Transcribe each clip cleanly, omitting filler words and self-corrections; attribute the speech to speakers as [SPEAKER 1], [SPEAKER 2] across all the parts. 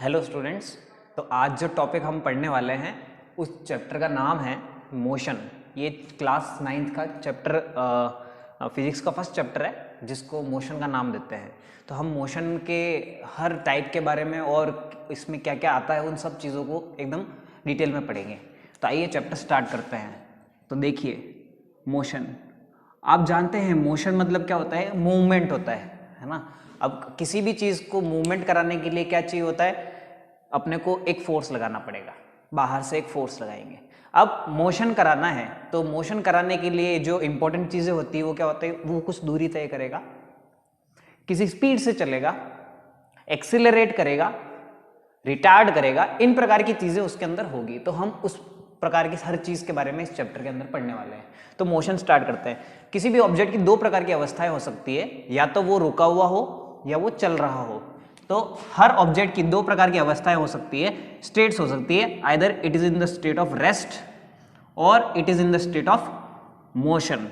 [SPEAKER 1] Hello students. तो आज जो टॉपिक हम पढ़ने वाले हैं उस चैप्टर का नाम है मोशन। ये क्लास 9th का चैप्टर फिजिक्स का फर्स्ट चैप्टर है जिसको मोशन का नाम देते हैं। तो हम मोशन के हर टाइप के बारे में और इसमें क्या क्या आता है उन सब चीज़ों को एकदम डिटेल में पढ़ेंगे। तो आइए चैप्टर स्टार्ट करते हैं। तो देखिए मोशन, आप जानते हैं मोशन मतलब क्या होता है? मूवमेंट होता है ना। अब किसी भी चीज़ को मूवमेंट कराने के लिए क्या चाहिए होता है? अपने को एक फोर्स लगाना पड़ेगा, बाहर से एक फोर्स लगाएंगे। अब मोशन कराना है तो मोशन कराने के लिए जो इंपॉर्टेंट चीज़ें होती है वो क्या होता है? वो कुछ दूरी तय करेगा, किसी स्पीड से चलेगा, एक्सीलरेट करेगा, रिटार्ड करेगा, इन प्रकार की चीज़ें उसके अंदर होगी। तो हम उस प्रकार की हर चीज़ के बारे में इस चैप्टर के अंदर पढ़ने वाले हैं। तो मोशन स्टार्ट करते हैं। किसी भी ऑब्जेक्ट की दो प्रकार की अवस्थाएं हो सकती है, या तो वो रुका हुआ हो या वो चल रहा हो। तो हर ऑब्जेक्ट की दो प्रकार की अवस्थाएं हो सकती है, स्टेट्स हो सकती है। Either it is in the state of rest और it is in the state of motion.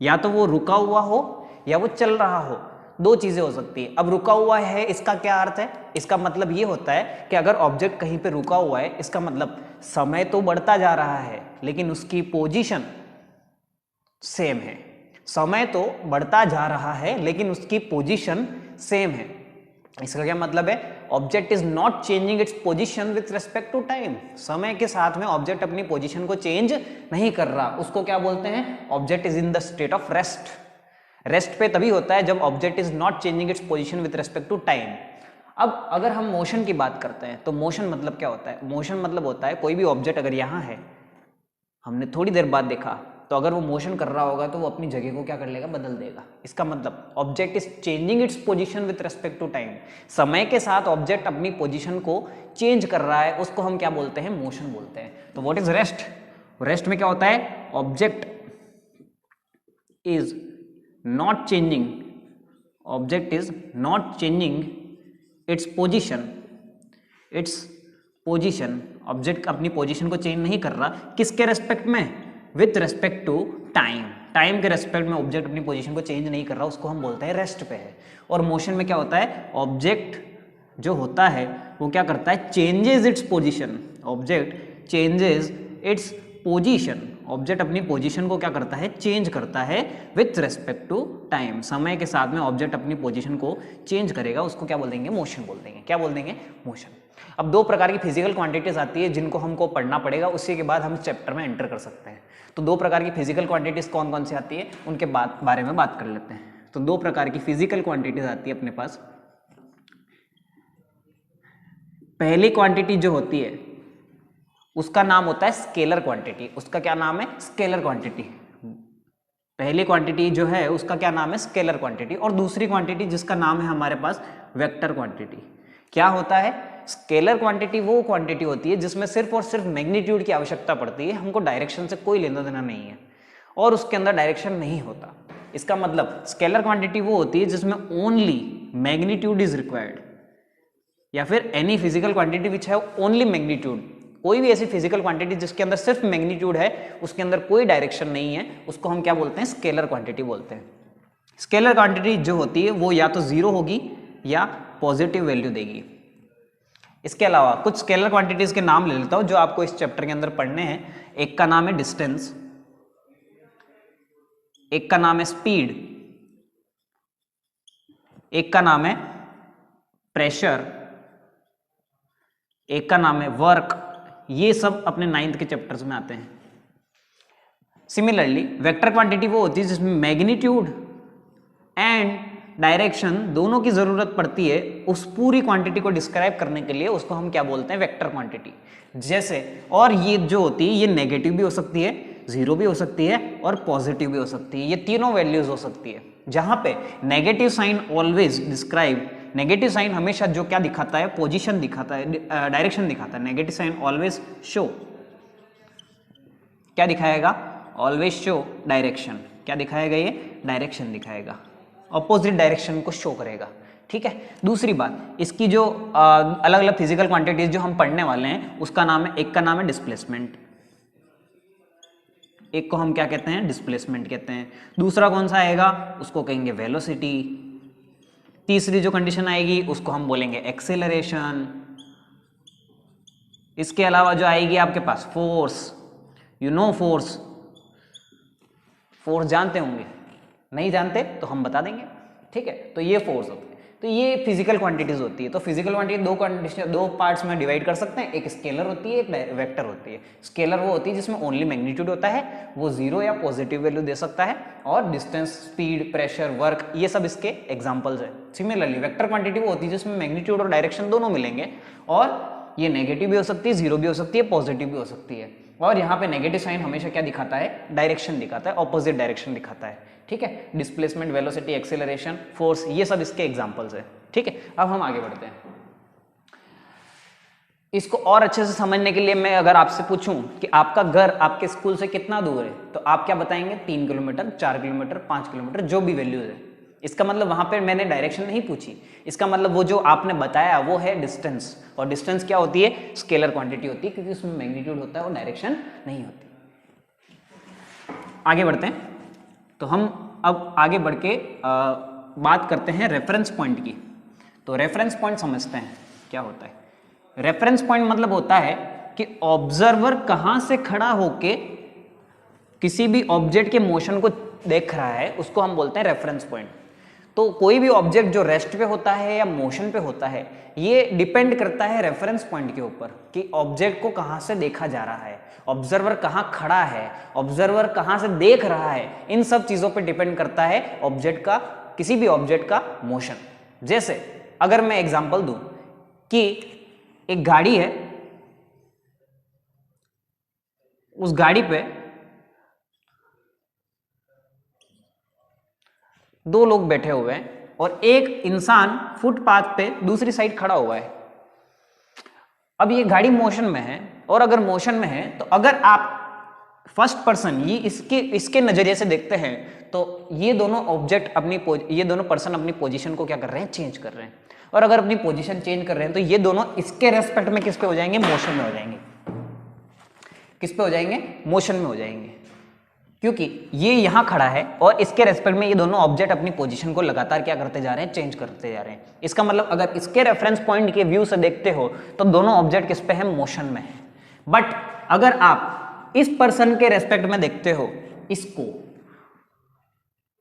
[SPEAKER 1] या तो वो रुका हुआ हो या वो चल रहा हो, दो चीजें हो सकती है। अब रुका हुआ है, इसका क्या अर्थ है? इसका मतलब ये होता है कि अगर ऑब्जेक्ट कहीं पे रुका हुआ है, इसका मतलब समय तो बढ़ता जा रहा है लेकिन उसकी पोजीशन सेम है। समय तो बढ़ता जा रहा है लेकिन उसकी पोजीशन सेम है। इसका क्या मतलब है? Object is not changing its position with respect to time. समय के साथ में ऑब्जेक्ट अपनी पोजीशन को चेंज नहीं कर रहा, उसको क्या बोलते हैं? Object is in the state of rest. Rest पे तभी होता है जब object is not changing its position with respect to time. अब अगर हम मोशन की बात करते हैं तो मोशन मतलब क्या होता है? मोशन मतलब होता है कोई भी ऑब्जेक्ट अगर यहाँ है, हमने थोड़ी देर बाद देखा, तो अगर वो मोशन कर रहा होगा तो वो अपनी जगह को क्या कर लेगा? बदल देगा। इसका मतलब object is changing its position with respect to time. समय के साथ ऑब्जेक्ट अपनी पोजीशन को चेंज कर रहा है, उसको हम क्या बोलते हैं? मोशन बोलते हैं। तो व्हाट इज रेस्ट? रेस्ट में क्या होता है? Object is not changing, object is not changing its position, object अपनी पोजीशन को चेंज नहीं कर रहा। किसके रेस्पेक्ट में? With respect to time. Time के रेस्पेक्ट में ऑब्जेक्ट अपनी पोजीशन को चेंज नहीं कर रहा, उसको हम बोलते हैं रेस्ट पे है। और मोशन में क्या होता है? ऑब्जेक्ट जो होता है वो क्या करता है? Changes it's position. Object changes it's position. Object अपनी पोजीशन को क्या करता है? चेंज करता है विथ रेस्पेक्ट टू टाइम। समय के साथ में ऑब्जेक्ट अपनी पोजीशन को चेंज करेगा, उसको क्या बोल देंगे? मोशन बोल देंगे। क्या बोल देंगे? मोशन। अब दो प्रकार की फिजिकल क्वांटिटीज आती है जिनको हमको पढ़ना पड़ेगा, उसी के बाद हम चैप्टर में एंटर कर सकते हैं। तो दो प्रकार की फिजिकल क्वांटिटीज कौन कौन सी आती है उनके बारे में बात कर लेते हैं। तो दो प्रकार की फिजिकल क्वांटिटीज आती है अपने पास। पहली क्वांटिटी जो होती है उसका नाम होता है स्केलर क्वांटिटी। उसका क्या नाम है? Scalar quantity. पहली क्वांटिटी जो है उसका क्या नाम है? Scalar quantity. और दूसरी क्वांटिटी जिसका नाम है हमारे पास वेक्टर क्वांटिटी। क्या होता है? स्केलर क्वांटिटी वो क्वांटिटी होती है जिसमें सिर्फ और सिर्फ मैग्नीट्यूड की आवश्यकता पड़ती है, हमको डायरेक्शन से कोई लेना देना नहीं है और उसके अंदर डायरेक्शन नहीं होता। इसका मतलब स्केलर क्वांटिटी वो होती है जिसमें ओनली मैग्नीट्यूड इज रिक्वायर्ड, या फिर एनी फिजिकल क्वांटिटी विच है ओनली मैग्नीट्यूड। कोई भी ऐसी फिजिकल क्वांटिटी जिसके अंदर सिर्फ मैग्नीट्यूड है, उसके अंदर कोई डायरेक्शन नहीं है, उसको हम क्या बोलते हैं? स्केलर क्वांटिटी बोलते हैं। स्केलर क्वांटिटी जो होती है वो या तो जीरो होगी या पॉजिटिव वैल्यू देगी। इसके अलावा कुछ स्केलर क्वांटिटीज के नाम ले लेता हूं जो आपको इस चैप्टर के अंदर पढ़ने हैं। एक का नाम है डिस्टेंस, एक का नाम है स्पीड, एक का नाम है प्रेशर, एक का नाम है वर्क। ये सब अपने 9th के चैप्टर्स में आते हैं। सिमिलरली वेक्टर क्वांटिटी वो होती है जिसमें मैग्नीट्यूड एंड डायरेक्शन दोनों की जरूरत पड़ती है उस पूरी क्वांटिटी को डिस्क्राइब करने के लिए, उसको हम क्या बोलते हैं? Vector quantity. जैसे, और ये जो होती है ये नेगेटिव भी हो सकती है, जीरो भी हो सकती है और पॉजिटिव भी हो सकती है। ये तीनों वैल्यूज हो सकती है। जहां पे negative sign always describe, negative sign हमेशा जो क्या दिखाता है? पोजीशन दिखाता है, डायरेक्शन दिखाता है। नेगेटिव साइन ऑलवेज शो, क्या दिखाएगा? Always show direction. क्या दिखाएगा? ये डायरेक्शन दिखाएगा, ऑपोजिट डायरेक्शन को शो करेगा। ठीक है। दूसरी बात, इसकी जो अलग अलग फिजिकल क्वांटिटीज जो हम पढ़ने वाले हैं उसका नाम है, एक का नाम है डिस्प्लेसमेंट, एक को हम क्या कहते हैं? डिस्प्लेसमेंट कहते हैं। दूसरा कौन सा आएगा? उसको कहेंगे वेलोसिटी। तीसरी जो कंडीशन आएगी उसको हम बोलेंगे एक्सेलरेशन। इसके अलावा जो आएगी आपके पास force, you know force, force जानते होंगे, नहीं जानते तो हम बता देंगे, ठीक है। तो ये फोर्स होती है। तो ये फिजिकल क्वांटिटीज होती है। तो फिजिकल क्वांटिटी दो पार्ट्स में डिवाइड कर सकते हैं, एक स्केलर होती है, एक वेक्टर होती है। स्केलर वो होती है जिसमें ओनली मैग्नीट्यूड होता है, वो जीरो या पॉजिटिव वैल्यू दे सकता है, और डिस्टेंस, स्पीड, प्रेशर, वर्क, ये सब इसके एग्जांपल्स है। सिमिलरली वेक्टर क्वांटिटी वो होती है जिसमें मैग्नीट्यूड और डायरेक्शन दोनों मिलेंगे, और ये नेगेटिव भी हो सकती है, जीरो भी हो सकती है, पॉजिटिव भी हो सकती है। और यहाँ पे नेगेटिव साइन हमेशा क्या दिखाता है, डायरेक्शन दिखाता है, ऑपोजिट डायरेक्शन दिखाता है, ठीक है। डिस्प्लेसमेंट, वेलोसिटी, एक्सेलरेशन, फोर्स, ये सब इसके एग्जांपल्स है, ठीक है। अब हम आगे बढ़ते हैं। इसको और अच्छे से समझने के लिए मैं अगर आपसे पूछूं कि आपका घर आपके स्कूल से कितना दूर है, तो आप क्या बताएंगे, 3 किलोमीटर, 4 किलोमीटर, 5 किलोमीटर, जो भी वैल्यूज है। इसका मतलब वहां पे मैंने डायरेक्शन नहीं पूछी, इसका मतलब वो जो आपने बताया वो है डिस्टेंस, और डिस्टेंस क्या होती है, स्केलर क्वांटिटी होती है, क्योंकि उसमें मैग्नीट्यूड होता है और डायरेक्शन नहीं होती। आगे बढ़ते हैं। तो हम अब आगे बढ़ के बात करते हैं रेफरेंस पॉइंट की। तो रेफरेंस पॉइंट समझते हैं क्या होता है। रेफरेंस पॉइंट मतलब होता है कि ऑब्जर्वर कहां से खड़ा होके किसी भी ऑब्जेक्ट के मोशन को देख रहा है, उसको हम बोलते हैं रेफरेंस पॉइंट। तो कोई भी ऑब्जेक्ट जो रेस्ट पे होता है या मोशन पे होता है, ये डिपेंड करता है रेफरेंस पॉइंट के ऊपर कि ऑब्जेक्ट को कहां से देखा जा रहा है, ऑब्जर्वर कहां खड़ा है, ऑब्जर्वर कहां से देख रहा है, इन सब चीजों पे डिपेंड करता है ऑब्जेक्ट का, किसी भी ऑब्जेक्ट का मोशन। जैसे अगर मैं एग्जांपल दूं कि एक गाड़ी है, उस गाड़ी पे 2 लोग बैठे हुए हैं और एक इंसान फुटपाथ पे दूसरी साइड खड़ा हुआ है। अब ये गाड़ी मोशन में है, और अगर मोशन में है तो अगर आप फर्स्ट पर्सन ये इसके नजरिए से देखते हैं, तो ये दोनों ऑब्जेक्ट ये दोनों पर्सन अपनी पोजीशन को क्या कर रहे हैं, चेंज कर रहे हैं। और अगर अपनी पोजीशन चेंज कर रहे हैं तो ये दोनों इसके रेस्पेक्ट में किस पे हो जाएंगे, मोशन में हो जाएंगे। किस पे हो जाएंगे, मोशन में हो जाएंगे, क्योंकि ये यहां खड़ा है और इसके रेस्पेक्ट में ये दोनों ऑब्जेक्ट अपनी पोजीशन को लगातार क्या करते जा रहे हैं, चेंज करते जा रहे हैं। इसका मतलब अगर इसके रेफरेंस पॉइंट के व्यू से देखते हो तो दोनों ऑब्जेक्ट किस पे है, मोशन में है। बट अगर आप इस पर्सन के रेस्पेक्ट में देखते हो इसको,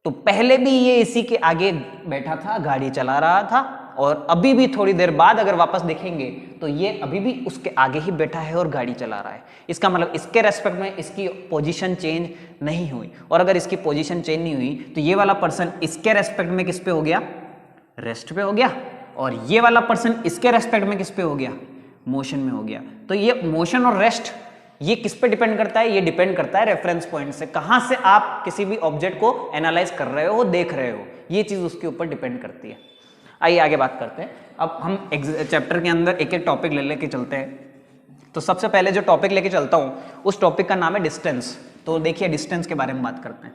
[SPEAKER 1] तो पहले भी ये इसी के आगे बैठा था, गाड़ी चला रहा था, और अभी भी थोड़ी देर बाद अगर वापस देखेंगे तो ये अभी भी उसके आगे ही बैठा है और गाड़ी चला रहा है। इसका मतलब इसके रेस्पेक्ट में इसकी पोजीशन चेंज नहीं हुई, और अगर इसकी पोजीशन चेंज नहीं हुई तो ये वाला पर्सन इसके रेस्पेक्ट में किस पे हो गया, रेस्ट पे हो गया, और ये वाला पर्सन इसके रेस्पेक्ट में किस पे हो गया, मोशन में हो गया। तो ये मोशन और रेस्ट ये किस पे डिपेंड करता है, ये डिपेंड करता है रेफरेंस पॉइंट से, कहां से आप किसी भी ऑब्जेक्ट को एनालाइज कर रहे हो, देख रहे हो, ये चीज उसके ऊपर डिपेंड करती है। आइए आगे बात करते हैं। अब हम चैप्टर के अंदर एक एक टॉपिक ले लेके चलते हैं। तो सबसे पहले जो टॉपिक लेके चलता हूं उस टॉपिक का नाम है डिस्टेंस। तो देखिए डिस्टेंस के बारे में बात करते हैं।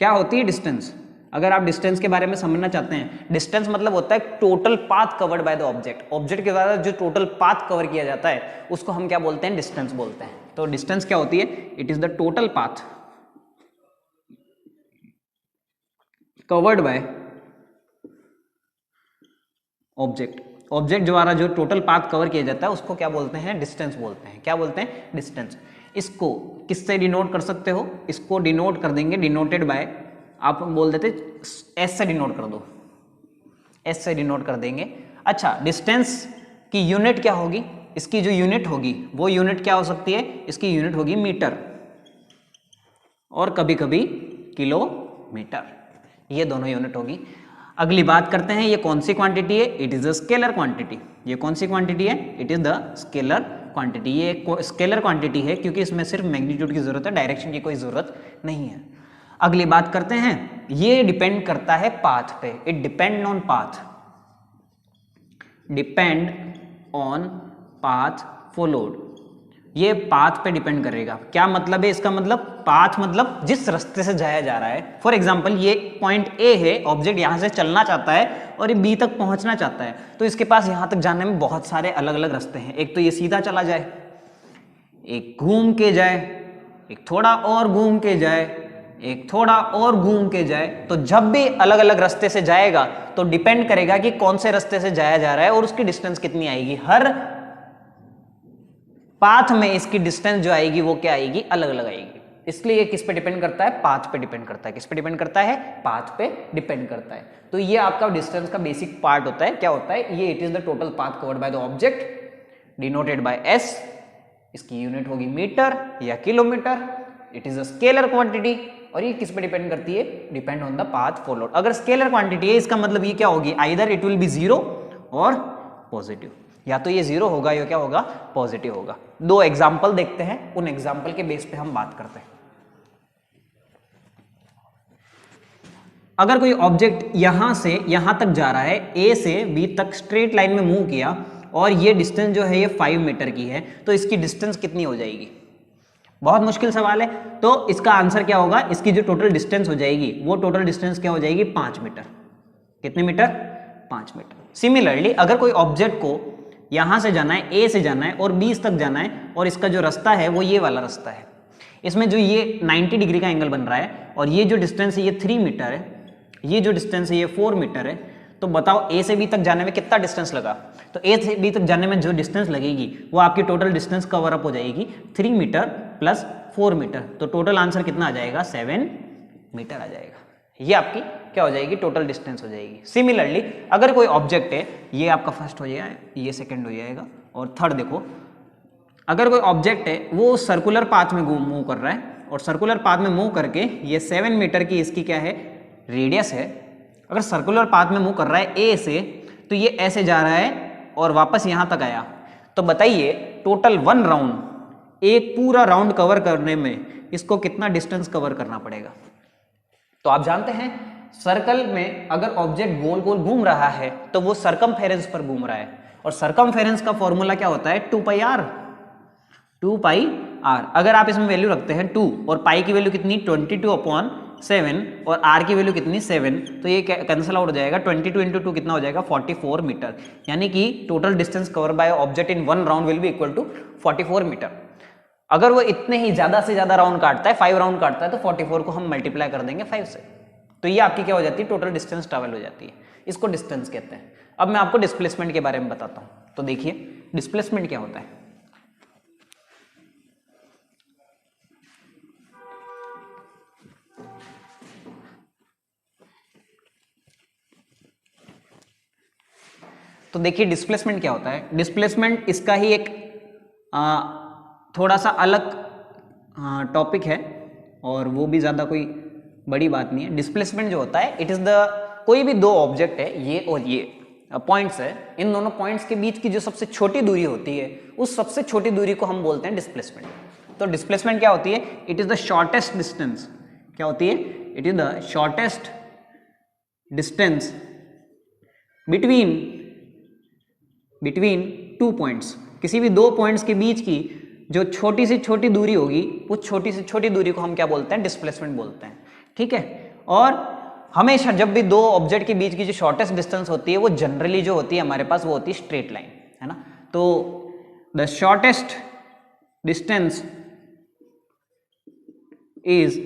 [SPEAKER 1] क्या होती है डिस्टेंस? अगर आप डिस्टेंस के बारे में समझना चाहते हैं, डिस्टेंस मतलब होता है total path covered by the object. Object के द्वारा जो टोटल पाथ कवर किया जाता है उसको हम क्या बोलते हैं, डिस्टेंस बोलते हैं। तो डिस्टेंस क्या होती है, it is the total path covered by object. Object द्वारा जो टोटल पाथ कवर किया जाता है उसको क्या बोलते हैं, डिस्टेंस बोलते हैं। क्या बोलते हैं, डिस्टेंस। इसको किससे डिनोट कर सकते हो, इसको डिनोट कर देंगे, डिनोटेड बाय, आप बोल देते एस से डिनोट कर दो, एस से डिनोट कर देंगे। अच्छा, डिस्टेंस की यूनिट क्या होगी, इसकी जो यूनिट होगी वो यूनिट क्या हो सकती है, इसकी यूनिट होगी मीटर और कभी कभी किलोमीटर, ये दोनों यूनिट होगी। अगली बात करते हैं, ये कौन सी क्वांटिटी है, it is a scalar quantity. ये कौन सी क्वांटिटी है, it is the scalar quantity. ये स्केलर क्वांटिटी है क्योंकि इसमें सिर्फ मैग्नीट्यूड की जरूरत है, डायरेक्शन की कोई जरूरत नहीं है। अगली बात करते हैं, ये डिपेंड करता है पाथ पे, it depend on path, depend on path followed. ये पाथ पे डिपेंड करेगा। क्या मतलब है इसका, मतलब पाथ मतलब जिस रास्ते से जाया जा रहा है। फॉर एग्जांपल ये पॉइंट ए है, ऑब्जेक्ट यहां से चलना चाहता है और ये बी तक पहुंचना चाहता है, तो इसके पास यहां तक जाने में बहुत सारे अलग अलग रास्ते हैं। एक तो ये सीधा चला जाए, एक घूम के जाए, एक थोड़ा और घूम के जाए, एक थोड़ा और घूम के जाए। तो जब भी अलग अलग रास्ते से जाएगा तो डिपेंड करेगा कि कौन से रास्ते से जाया जा रहा है और उसकी डिस्टेंस कितनी आएगी। हर पाथ में इसकी डिस्टेंस जो आएगी वो क्या आएगी, अलग अलग आएगी। इसलिए ये किस पे डिपेंड करता है, पाथ पे डिपेंड करता है। किस पे डिपेंड करता है, पाथ पे डिपेंड करता है। तो ये आपका डिस्टेंस का बेसिक पार्ट होता है। क्या होता है ये, it is the total path covered by the object denoted by S. इसकी यूनिट होगी मीटर या kilometre. It is a scalar quantity. और ये किस पे डिपेंड करती है, depend on the path followed. अगर स्केलर क्वांटिटी है इसका मतलब ये क्या होगी, either it will be zero और पॉजिटिव, या तो ये जीरो होगा या क्या होगा, पॉजिटिव होगा। दो एग्जांपल देखते हैं, उन एग्जांपल के बेस पे हम बात करते हैं। अगर कोई ऑब्जेक्ट यहां से यहां तक जा रहा है, ए से बी तक स्ट्रेट लाइन में मूव किया, और ये डिस्टेंस जो है ये 5 मीटर की है, तो इसकी डिस्टेंस कितनी हो जाएगी। बहुत मुश्किल सवाल है। तो इसका आंसर क्या होगा, इसकी जो टोटल डिस्टेंस हो जाएगी वो टोटल डिस्टेंस क्या हो जाएगी, 5 मीटर। कितने मीटर, 5 मीटर। सिमिलरली अगर कोई ऑब्जेक्ट को यहां से जाना है, ए से जाना है और बी तक जाना है, और इसका जो रास्ता है वो ये वाला रास्ता है, इसमें जो ये 90 डिग्री का एंगल बन रहा है, और ये जो डिस्टेंस है ये 3 मीटर है, ये जो डिस्टेंस है ये 4 मीटर है। तो बताओ ए से बी तक जाने में कितना डिस्टेंस लगा। तो ए से बी तक जाने में जो डिस्टेंस लगेगी वो आपकी टोटल डिस्टेंस कवर अप हो जाएगी 3 मीटर प्लस 4 मीटर। तो टोटल आंसर कितना आ जाएगा, 7 मीटर आ जाएगा। ये आपकी क्या हो जाएगी, टोटल डिस्टेंस हो जाएगी। सिमिलरली अगर कोई ऑब्जेक्ट है, ये आपका फर्स्ट हो जाएगा, ये सेकंड हो जाएगा, और थर्ड देखो, अगर कोई ऑब्जेक्ट है वो सर्कुलर पाथ में मूव कर रहा है, और सर्कुलर पाथ में मूव करके ये 7 मीटर की इसकी क्या है, रेडियस है। अगर सर्कुलर पाथ में मूव कर रहा है ए से, तो ये ऐसे जा रहा है और वापस यहां तक आया, तो बताइए टोटल 1 राउंड, एक पूरा राउंड कवर करने में इसको कितना डिस्टेंस कवर करना पड़ेगा। तो आप जानते हैं सर्कल में अगर ऑब्जेक्ट गोल गोल घूम रहा है तो वो सरकमफेरेंस पर घूम रहा है, और सरकमफेरेंस का फॉर्मूला क्या होता है, 2 पाई आर। 2 pi are. अगर आप इसमें वैल्यू रखते हैं 2, और पाई की वैल्यू कितनी 22/7, और आर की वैल्यू कितनी 7, तो ये कैंसिल आउट हो जाएगा। 22 × 2 कितना हो जाएगा, 44 मीटर। यानी कि total distance cover by object in 1 round will be equal to 44 metre. अगर वो इतने ही ज्यादा से ज्यादा राउंड काटता है, 5 राउंड काटता है, तो 44 को हम मल्टीप्लाई कर देंगे 5 से। तो ये आपकी क्या हो जाती है, टोटल डिस्टेंस ट्रैवल हो जाती है। इसको डिस्टेंस कहते हैं। अब मैं आपको डिस्प्लेसमेंट के बारे में बताता हूं। तो देखिए डिस्प्लेसमेंट क्या होता है। तो देखिए डिस्प्लेसमेंट क्या होता है। डिस्प्लेसमेंट इसका ही एक थोड़ा सा अलग टॉपिक है, और वो भी ज़्यादा कोई बड़ी बात नहीं है। डिस्प्लेसमेंट जो होता है, इट इज़ द, कोई भी दो ऑब्जेक्ट है, ये और ये पॉइंट्स है, इन दोनों पॉइंट्स के बीच की जो सबसे छोटी दूरी होती है, उस सबसे छोटी दूरी को हम बोलते हैं डिस्प्लेसमेंट। तो डिस्प्लेसमेंट क्या होती है, it is the shortest distance. क्या होती है, it is the shortest distance between 2 points. किसी भी 2 पॉइंट्स के बीच की जो छोटी से छोटी दूरी होगी, उस छोटी से छोटी दूरी को हम क्या बोलते हैं, डिस्प्लेसमेंट बोलते हैं। ठीक है। और हमेशा जब भी दो ऑब्जेक्ट के बीच की जो शॉर्टेस्ट डिस्टेंस होती है, वो जनरली जो होती है हमारे पास, वो होती है स्ट्रेट लाइन, है ना। तो the shortest distance is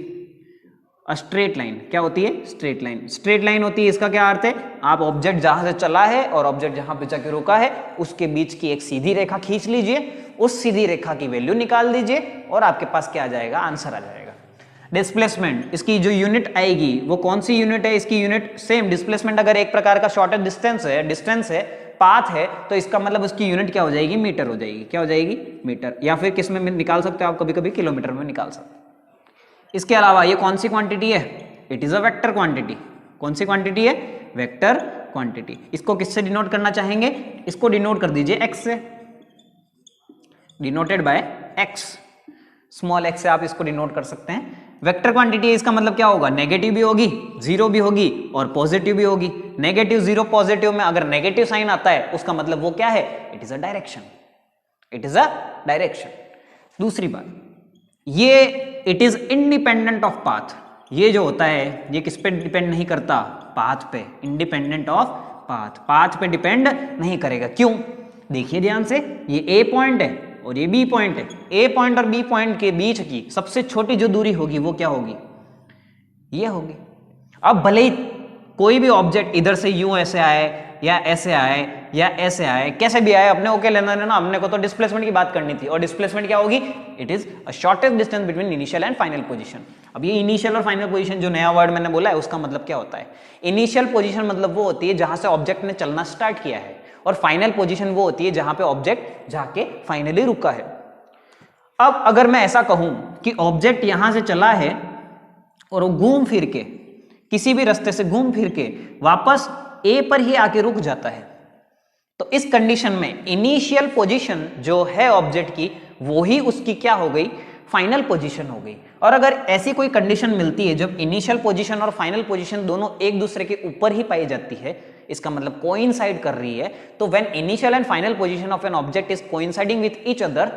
[SPEAKER 1] a straight line. क्या होती है, स्ट्रेट लाइन। स्ट्रेट लाइन होती है, इसका क्या अर्थ है, आप ऑब्जेक्ट जहां से चला है और ऑब्जेक्ट जहां पे जाके रुका है, उसके बीच की एक सीधी रेखा खींच लीजिए, उस सीधी रेखा की वैल्यू निकाल दीजिए, और आपके पास क्या आ जाएगा, आंसर आ जाएगा। डिस्प्लेसमेंट, इसकी जो यूनिट आएगी वो कौन सी यूनिट है, इसकी यूनिट सेम। डिस्प्लेसमेंट अगर एक प्रकार का शॉर्टेस्ट डिस्टेंस है, पाथ है, तो इसका मतलब उसकी यूनिट क्या हो जाएगी, मीटर हो जाएगी। क्या हो जाएगी, मीटर। या फिर किस में निकाल सकते हो आप, कभी कभी किलोमीटर में निकाल सकते हो। इसके अलावा ये कौन सी क्वांटिटी है, it is a vector quantity. कौन सी क्वांटिटी है, वेक्टर क्वांटिटी। इसको किससे डिनोट करना चाहेंगे, इसको डिनोट कर दीजिए x से, denoted by x, small x से आप इसको डिनोट कर सकते हैं। वेक्टर क्वांटिटी है, इसका मतलब क्या होगा, नेगेटिव भी होगी, जीरो भी होगी, और पॉजिटिव भी होगी। नेगेटिव, जीरो, पॉजिटिव में अगर नेगेटिव साइन आता है, उसका मतलब वो क्या है, it is a direction. It is a direction. दूसरी बात, ये it is independent of path. ये जो होता है, ये किस पे डिपेंड नहीं करता, पाथ पे। इंडिपेंडेंट ऑफ पाथ, पाथ पे डिपेंड नहीं करेगा। क्यों, देखिए ध्यान से, ये ए पॉइंट है और ये बी पॉइंट है। ए पॉइंट और बी पॉइंट के बीच की सबसे छोटी जो दूरी होगी वो क्या होगी, ये होगी। अब भले ही कोई भी ऑब्जेक्ट इधर से यूं ऐसे आए, या ऐसे आए या ऐसे आए, कैसे भी आए अपने को क्या लेना देना, अपने को तो डिस्प्लेसमेंट की बात करनी थी। और डिस्प्लेसमेंट क्या होगी, it is a shortest distance between initial and final position. अब ये इनिशियल और फाइनल पोजीशन जो नया वर्ड मैंने बोला है उसका मतलब क्या होता है, इनिशियल पोजीशन मतलब वो होती है जहां से ऑब्जेक्ट ने चलना स्टार्ट किया है, और फाइनल पोजीशन वो होती है जहां पे ऑब्जेक्ट जाके फाइनली रुका है। अब अगर मैं ऐसा कहूं कि ऑब्जेक्ट यहां से चला है और वो घूम फिर के किसी भी रास्ते से घूम फिर के वापस ए पर ही आके रुक जाता है, तो इस कंडीशन में इनिशियल पोजीशन जो है ऑब्जेक्ट की वो ही उसकी क्या हो गई, फाइनल पोजीशन हो गई। और अगर ऐसी कोई कंडीशन मिलती है जब इनिशियल पोजीशन और फाइनल पोजीशन दोनों एक दूसरे के ऊपर ही पाई जाती है, इसका मतलब कोइंसाइड कर रही है, तो when initial and final position of an object is coinciding with each other,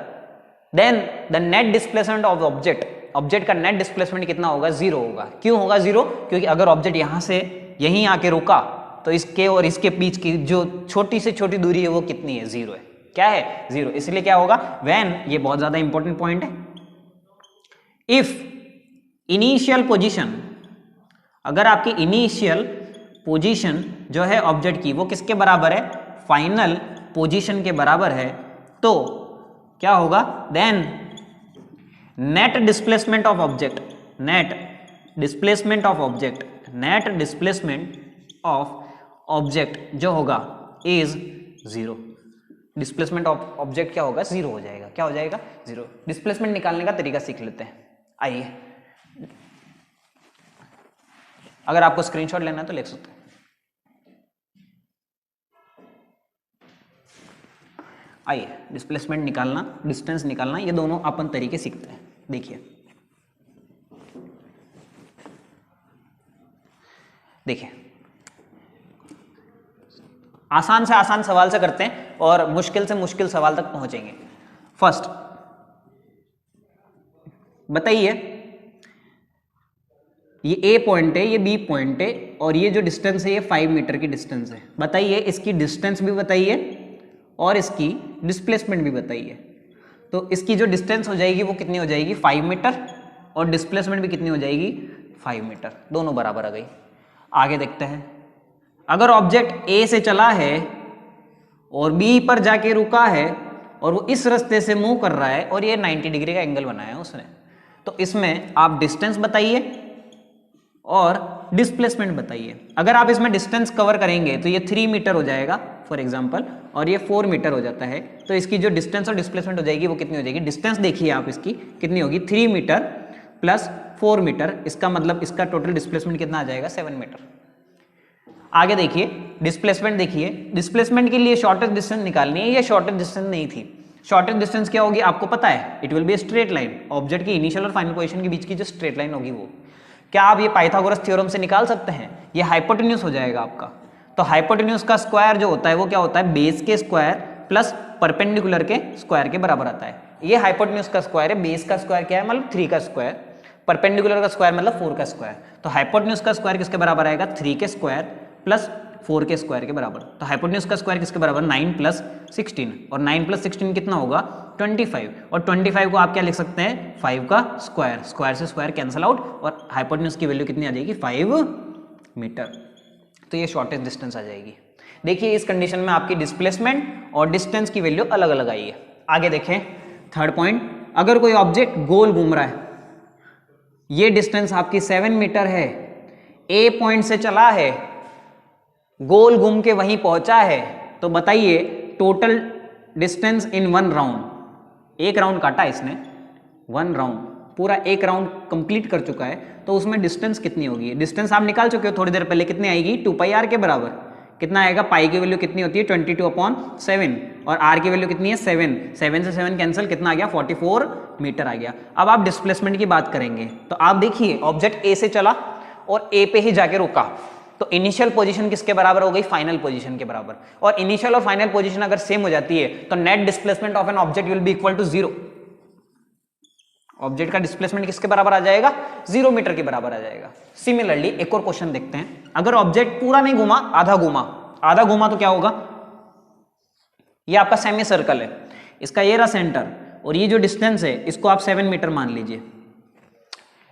[SPEAKER 1] then the net displacement of object का नेट डिस्प्लेसमेंट कितना होगा, जीरो होगा। क्यों होगा जीरो, क्योंकि अगर ऑब्जेक्ट यहां से यहीं आके रुका तो इसके और इसके बीच की जो छोटी से छोटी दूरी है वो कितनी है, जीरो है। क्या है, जीरो। इसलिए क्या होगा, व्हेन, ये बहुत ज्यादा इंपॉर्टेंट पॉइंट है, इफ इनिशियल पोजीशन, अगर आपकी इनिशियल पोजीशन जो है ऑब्जेक्ट की वो किसके बराबर है, फाइनल पोजीशन के बराबर है, तो क्या होगा, then net displacement of object, net displacement of object, net displacement of object जो होगा is zero. Displacement of object क्या होगा, जीरो हो जाएगा। क्या हो जाएगा, जीरो। डिस्प्लेसमेंट निकालने का तरीका सीख लेते हैं, आइए। अगर आपको स्क्रीनशॉट लेना है तो ले सकते हैं। आइए, डिस्प्लेसमेंट निकालना, डिस्टेंस निकालना, ये दोनों अपन तरीके सीखते हैं। देखिए आसान से आसान सवाल से करते हैं और मुश्किल से मुश्किल सवाल तक पहुंचेंगे। फर्स्ट बताइए, ये ए पॉइंट है, ये बी पॉइंट है, और ये जो डिस्टेंस है ये 5 मीटर की डिस्टेंस है। बताइए इसकी डिस्टेंस भी बताइए और इसकी डिस्प्लेसमेंट भी बताइए। तो इसकी जो डिस्टेंस हो जाएगी वो कितनी हो जाएगी, 5 मीटर, और डिस्प्लेसमेंट भी कितनी हो जाएगी, 5 मीटर, दोनों बराबर आ गई। आगे देखते हैं, अगर ऑब्जेक्ट ए से चला है और बी पर जाके रुका है और वो इस रास्ते से मूव कर रहा है और ये 90 डिग्री का एंगल बनाया है उसने, तो इसमें आप डिस्टेंस बताइए और डिस्प्लेसमेंट बताइए। अगर आप इसमें डिस्टेंस कवर करेंगे तो ये 3 मीटर हो जाएगा फॉर एग्जांपल, और ये 4 मीटर हो जाता है, तो इसकी जो डिस्टेंस और डिस्प्लेसमेंट हो जाएगी वो कितनी हो जाएगी, डिस्टेंस देखिए आप इसकी कितनी होगी, 3 मीटर प्लस 4 मीटर, इसका मतलब इसका टोटल डिस्प्लेसमेंट कितना आ जाएगा, 7 मीटर। आगे देखिए डिस्प्लेसमेंट, देखिए डिस्प्लेसमेंट के लिए शॉर्टेस्ट डिस्टेंस निकालनी है, ये शॉर्टेस्ट डिस्टेंस नहीं थी। शॉर्टेस्ट डिस्टेंस क्या होगी आपको पता है, it will be straight line, object की इनिशियल और फाइनल पोजीशन के बीच की जो स्ट्रेट लाइन होगी वो। क्या आप ये पाइथागोरस थ्योरम से निकाल सकते हैं, ये हाइपोटेन्यूज हो जाएगा आपका। तो हाइपोटेन्यूज का स्क्वायर जो होता है वो क्या होता है, बेस के स्क्वायर प्लस परपेंडिकुलर के स्क्वायर के बराबर आता है। ये हाइपोटेन्यूज का स्क्वायर है, बेस का स्क्वायर क्या है, मतलब 3 का स्क्वायर, परपेंडिकुलर का स्क्वायर मतलब 4 का स्क्वायर। तो हाइपोटेन्यूज का स्क्वायर किसके बराबर आएगा, 3 के स्क्वायर प्लस 4 के स्क्वायर के बराबर। तो हाइपोटेन्यूज का स्क्वायर किसके बराबर, 9 प्लस 16, और 9 प्लस 16 कितना होगा, 25, और 25 को आप क्या लिख सकते हैं, 5 का स्क्वायर, स्क्वायर से स्क्वायर कैंसिल आउट, और हाइपोटेन्यूज की वैल्यू कितनी आ जाएगी, 5 मीटर। तो ये शॉर्टेस्ट डिस्टेंस आ जाएगी। देखिए इस कंडीशन में आपकी डिस्प्लेसमेंट और डिस्टेंस की वैल्यू अलग अलग आई है। आगे देखें थर्ड पॉइंट, अगर कोई ऑब्जेक्ट गोल घूम रहा है, ये डिस्टेंस आपकी 7 मीटर है, ए पॉइंट से चला है, गोल घूम के वहीं पहुंचा है, तो बताइए टोटल डिस्टेंस इन 1 राउंड, एक राउंड काटा इसने, 1 राउंड, पूरा एक राउंड कंप्लीट कर चुका है, तो उसमें डिस्टेंस कितनी होगी, डिस्टेंस आप निकाल चुके हो थोड़ी देर पहले, कितनी आएगी, 2πr के बराबर। कितना आएगा, पाई की वैल्यू कितनी होती है, 22/7, और आर की वैल्यू कितनी है, 7, 7 से 7 कैंसिल, कितना आ गया, 44 मीटर आ गया। अब आप डिस्प्लेसमेंट की बात करेंगे, तो आप देखिए ऑब्जेक्ट ए से चला और ए पे ही जाके रुका, तो इनिशियल पोजीशन किसके बराबर हो गई, फाइनल पोजीशन के बराबर, और इनिशियल और फाइनल पोजीशन अगर सेम हो जाती है तो net displacement of an object will be equal to 0। Object का डिस्प्लेसमेंट किसके बराबर आ जाएगा, 0 मीटर के बराबर आ जाएगा। सिमिलरली एक और क्वेश्चन देखते हैं, अगर ऑब्जेक्ट पूरा नहीं घूमा, आधा घूमा, आधा घूमा तो क्या होगा, ये आपका सेमी सर्कल है, इसका ये रहा सेंटर, और ये जो डिस्टेंस है इसको आप 7 मीटर मान लीजिए।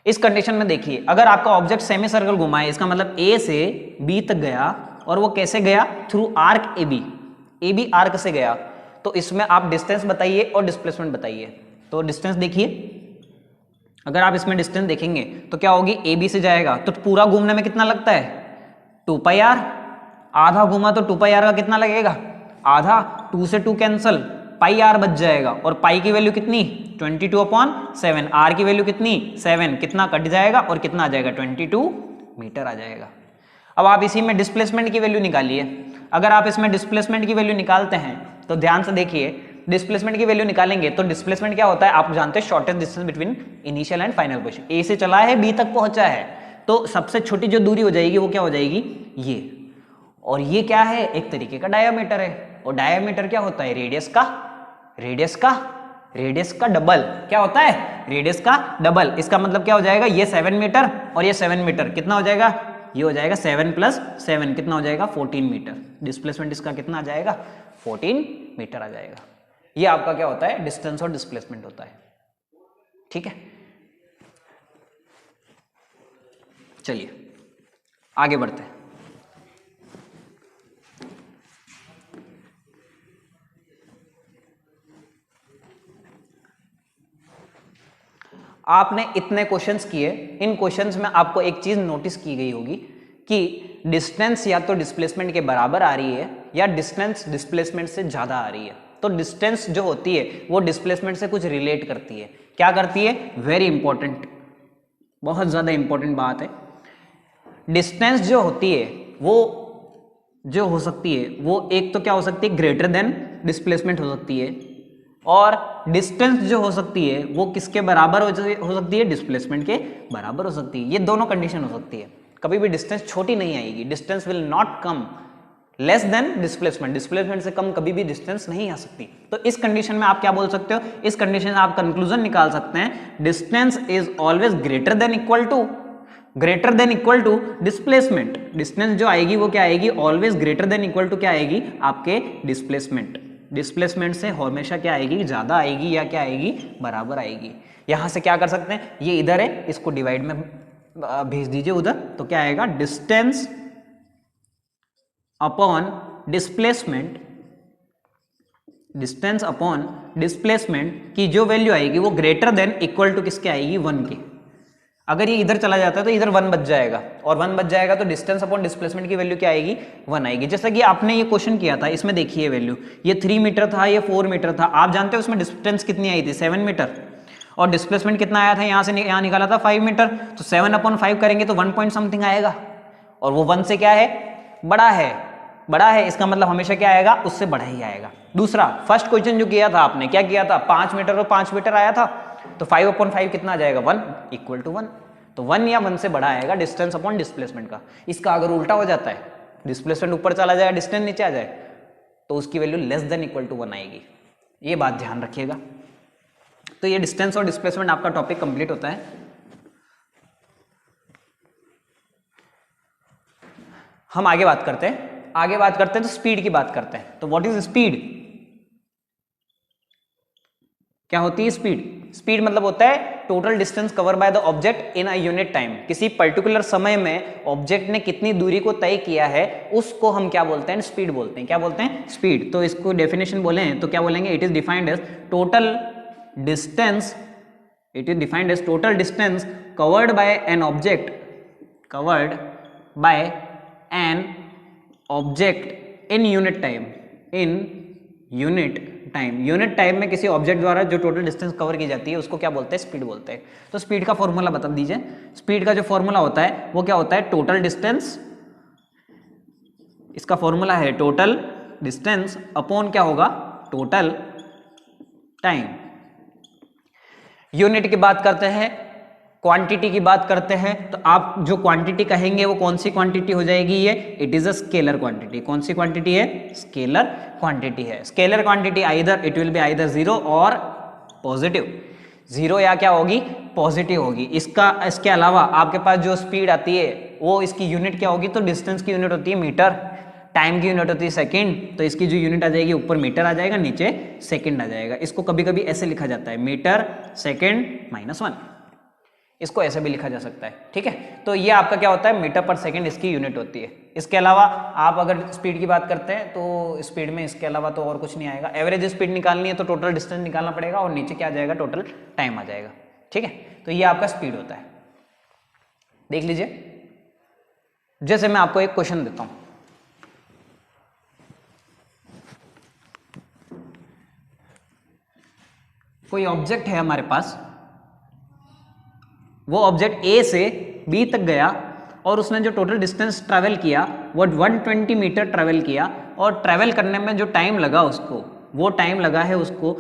[SPEAKER 1] इस कंडीशन में देखिए अगर आपका ऑब्जेक्ट सेमी सर्कल घुमाए, इसका मतलब ए से बी तक गया और वो कैसे गया, through arc AB, AB arc से गया। तो इसमें आप डिस्टेंस बताइए और डिस्प्लेसमेंट बताइए। तो डिस्टेंस देखिए, अगर आप इसमें डिस्टेंस देखेंगे तो क्या होगी, AB से जाएगा तो पूरा घूमने में कितना लगता है, 2πr, आधा घूमा तो 2πr का कितना लगेगा, आधा, 2 से 2 कैंसल, πr बच जाएगा, और पाई की वैल्यू कितनी, 22/7, r की वैल्यू कितनी, 7, कितना कट जाएगा और कितना आ जाएगा, 22 मीटर आ जाएगा। अब आप इसी में डिस्प्लेसमेंट की वैल्यू निकालिए। अगर आप इसमें डिस्प्लेसमेंट की वैल्यू निकालते हैं तो ध्यान से देखिए, डिस्प्लेसमेंट की वैल्यू निकालेंगे तो डिस्प्लेसमेंट क्या होता है, आप जानते हैं, shortest distance between initial and final position. A से चला है, बी तक पहुंचा है, तो सबसे छोटी जो दूरी हो जाएगी वो क्या हो जाएगी, ये। और ये क्या है, एक तरीके का डायामीटर है, और डायामीटर क्या होता है, रेडियस का डबल। क्या होता है, रेडियस का डबल। इसका मतलब क्या हो जाएगा, ये 7 मीटर और ये 7 मीटर, कितना हो जाएगा, ये हो जाएगा 7 + 7, कितना हो जाएगा, 14 मीटर। डिस्प्लेसमेंट इसका कितना आ जाएगा, 14 मीटर आ जाएगा। ये आपका क्या होता है, डिस्टेंस और डिस्प्लेसमेंट होता है। ठीक है, चलिए आगे बढ़ते हैं। आपने इतने क्वेश्चंस किए, इन क्वेश्चंस में आपको एक चीज नोटिस की गई होगी कि डिस्टेंस या तो डिस्प्लेसमेंट के बराबर आ रही है या डिस्टेंस डिस्प्लेसमेंट से ज्यादा आ रही है। तो डिस्टेंस जो होती है वो डिस्प्लेसमेंट से कुछ रिलेट करती है। क्या करती है, वेरी इंपॉर्टेंट, बहुत ज्यादा इंपॉर्टेंट बात है। डिस्टेंस जो होती है वो जो हो सकती है वो एक तो क्या हो सकती है, ग्रेटर देन डिस्प्लेसमेंट हो सकती है, और डिस्टेंस जो हो सकती है वो किसके बराबर हो सकती है, डिस्प्लेसमेंट के बराबर हो सकती है। ये दोनों कंडीशन हो सकती है। कभी भी डिस्टेंस छोटी नहीं आएगी, distance will not come less than displacement, displacement से कम कभी भी डिस्टेंस नहीं आ सकती। तो इस कंडीशन में आप क्या बोल सकते हो, इस कंडीशन में आप कंक्लूजन निकाल सकते हैं, distance is always greater than equal to displacement. Distance जो आएगी वो क्या आएगी, always greater than equal to क्या आएगी, आपके डिस्प्लेसमेंट से हमेशा क्या आएगी, ज्यादा आएगी, या क्या आएगी, बराबर आएगी। यहां से क्या कर सकते हैं, ये इधर है, इसको डिवाइड में भेज दीजिए उधर, तो क्या आएगा, डिस्टेंस अपॉन डिस्प्लेसमेंट की जो वैल्यू आएगी वो ग्रेटर देन इक्वल टू किसके आएगी, 1 के। अगर ये इधर चला जाता है तो इधर 1 बच जाएगा, और 1 बच जाएगा तो डिस्टेंस अपॉन डिस्प्लेसमेंट की वैल्यू क्या आएगी, 1 आएगी। जैसा कि आपने ये क्वेश्चन किया था, इसमें देखिए वैल्यू, ये 3 मीटर था, ये 4 मीटर था। आप जानते हो उसमें डिस्टेंस कितनी आई थी, 7 मीटर, और डिस्प्लेसमेंट कितना आया था, यहाँ से यहाँ निकाला था 5 मीटर। तो 7/5 करेंगे तो 1 पॉइंट समथिंग आएगा, और वो 1 से क्या है, बड़ा है, इसका मतलब हमेशा क्या आएगा, उससे बड़ा ही आएगा। दूसरा, फर्स्ट क्वेश्चन जो किया था आपने, क्या किया था, 5 मीटर और 5 मीटर आया था, तो 5/5 कितना आ जाएगा, 1 = 1। तो 1 या 1 से बड़ा आएगा डिस्टेंस अपॉन डिस्प्लेसमेंट का। इसका अगर उल्टा हो जाता है, डिस्प्लेसमेंट ऊपर चला जाए, डिस्टेंस नीचे आ जाए, तो उसकी value less than equal to 1 आएगी। ये बात ध्यान रखिएगा। तो ये डिस्टेंस और डिस्प्लेसमेंट आपका टॉपिक कंप्लीट होता है। हम आगे बात करते हैं तो स्पीड की बात करते हैं। तो व्हाट इज स्पीड, क्या होती है स्पीड मतलब होता है total distance cover by the object in a unit time. किसी पर्टिकुलर समय में ऑब्जेक्ट ने कितनी दूरी को तय किया है उसको हम क्या बोलते हैं, स्पीड बोलते हैं। क्या बोलते हैं, स्पीड। तो इसको डेफिनेशन बोलें तो क्या बोलेंगे, it is defined as total distance covered by an object in unit time में किसी ऑब्जेक्ट द्वारा जो टोटल डिस्टेंस कवर की जाती है उसको क्या बोलते हैं, स्पीड बोलते हैं। तो स्पीड का फॉर्मूला बता दीजिए। स्पीड का जो फॉर्मूला होता है वो क्या होता है, टोटल डिस्टेंस, इसका फॉर्मूला है टोटल डिस्टेंस अपॉन क्या होगा, टोटल टाइम। यूनिट की बात करते हैं, क्वांटिटी की बात करते हैं, तो आप जो क्वांटिटी कहेंगे वो कौन सी क्वांटिटी हो जाएगी, ये it is a scalar quantity. कौन सी क्वांटिटी है, स्केलर क्वांटिटी है। Scalar quantity either it will be either 0 और पॉजिटिव, 0 या क्या होगी, पॉजिटिव होगी। इसके अलावा आपके पास जो स्पीड आती है वो इसकी यूनिट क्या होगी, तो डिस्टेंस की यूनिट होती है मीटर, टाइम की यूनिट होती है सेकंड, तो इसकी जो यूनिट आ जाएगी ऊपर मीटर आ जाएगा, नीचे सेकंड आ जाएगा। इसको कभी कभी ऐसे लिखा जाता है, मीटर सेकंड -1। इसको ऐसे भी लिखा जा सकता है, ठीक है। तो ये आपका क्या होता है, मीटर पर सेकंड इसकी यूनिट होती है। इसके अलावा आप अगर स्पीड की बात करते हैं तो स्पीड में इसके अलावा तो और कुछ नहीं आएगा। एवरेज स्पीड निकालनी है तो टोटल डिस्टेंस निकालना पड़ेगा और नीचे क्या आ जाएगा, टोटल टाइम आ जाएगा, ठीक है। तो ये आपका स्पीड होता है। देख लीजिए, जैसे मैं आपको एक क्वेश्चन देता हूं, कोई ऑब्जेक्ट है हमारे पास, वो ऑब्जेक्ट ए से बी तक गया और उसने जो टोटल डिस्टेंस ट्रैवल किया वो 120 मीटर ट्रैवल किया, और ट्रैवल करने में जो टाइम लगा उसको, वो टाइम लगा है उसको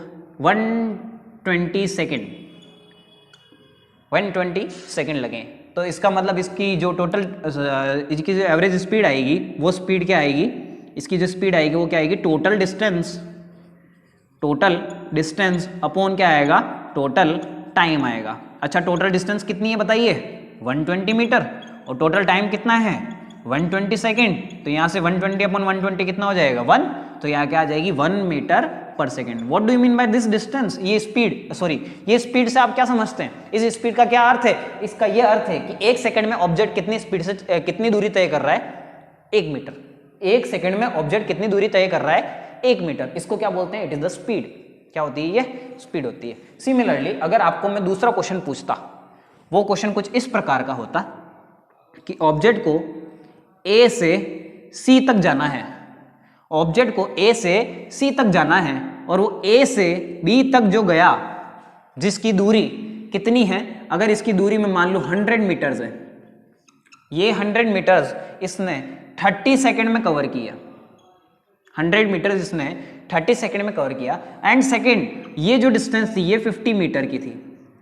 [SPEAKER 1] 120 सेकेंड, 120 सेकेंड लगे। तो इसका मतलब इसकी जो टोटल इसकी जो एवरेज स्पीड आएगी वो स्पीड क्या आएगी, इसकी जो स्पीड आएगी वो क्या आएगी, टोटल डिस्टेंस अपॉन क्या आएगा, टोटल टाइम आएगा। अच्छा, टोटल डिस्टेंस कितनी है बताइए, 120 मीटर, और टोटल टाइम कितना है 120 सेकेंड। तो यहाँ से 120 अपॉन 120 कितना हो जाएगा 1, तो यहाँ क्या आ जाएगी 1 मीटर पर second. What do you mean by this distance, ये स्पीड, सॉरी ये स्पीड से आप क्या समझते हैं, इस स्पीड का क्या अर्थ है, इसका ये अर्थ है कि 1 सेकंड में ऑब्जेक्ट कितनी स्पीड से कितनी दूरी तय कर रहा है, 1 मीटर। 1 सेकंड में ऑब्जेक्ट कितनी दूरी तय कर रहा है, 1 मीटर। इसको क्या बोलते हैं, इट इज द स्पीड। क्या होती है, ये स्पीड होती है। सिमिलरली अगर आपको मैं दूसरा क्वेश्चन पूछता, वो क्वेश्चन कुछ इस प्रकार का होता कि ऑब्जेक्ट को ए से सी तक जाना है, ऑब्जेक्ट को ए से सी तक जाना है, और वो ए से बी तक जो गया, जिसकी दूरी कितनी है, अगर इसकी दूरी में मान लो 100 मीटर्स है, ये 100 मीटर्स इसने 30 सेकंड में कवर किया, 100 मीटर्स इसने 30 सेकंड में कवर किया। एंड सेकंड ये जो डिस्टेंस थी ये 50 मीटर की थी,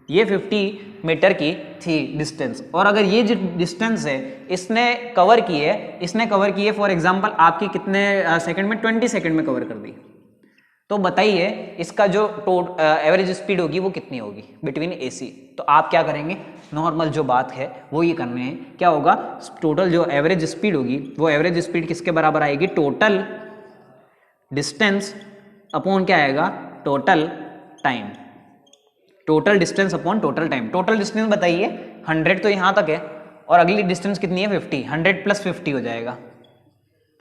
[SPEAKER 1] ये 50 मीटर की थी डिस्टेंस। और अगर ये जो डिस्टेंस है इसने कवर किए फॉर एग्जांपल आपकी कितने सेकंड में, 20 सेकंड में कवर कर दी, तो बताइए इसका जो एवरेज स्पीड होगी वो कितनी होगी बिटवीन AC। तो आप क्या करेंगे, नॉर्मल जो बात है वो ये करने हैं, क्या होगा, टोटल जो एवरेज स्पीड होगी वो एवरेज स्पीड किसके बराबर आएगी, टोटल डिस्टेंस अपॉन क्या आएगा, total time. Total distance upon total time. Total distance बताइए 100 तो यहाँ तक है, और अगली डिस्टेंस कितनी है 50, 100 प्लस 50 हो जाएगा,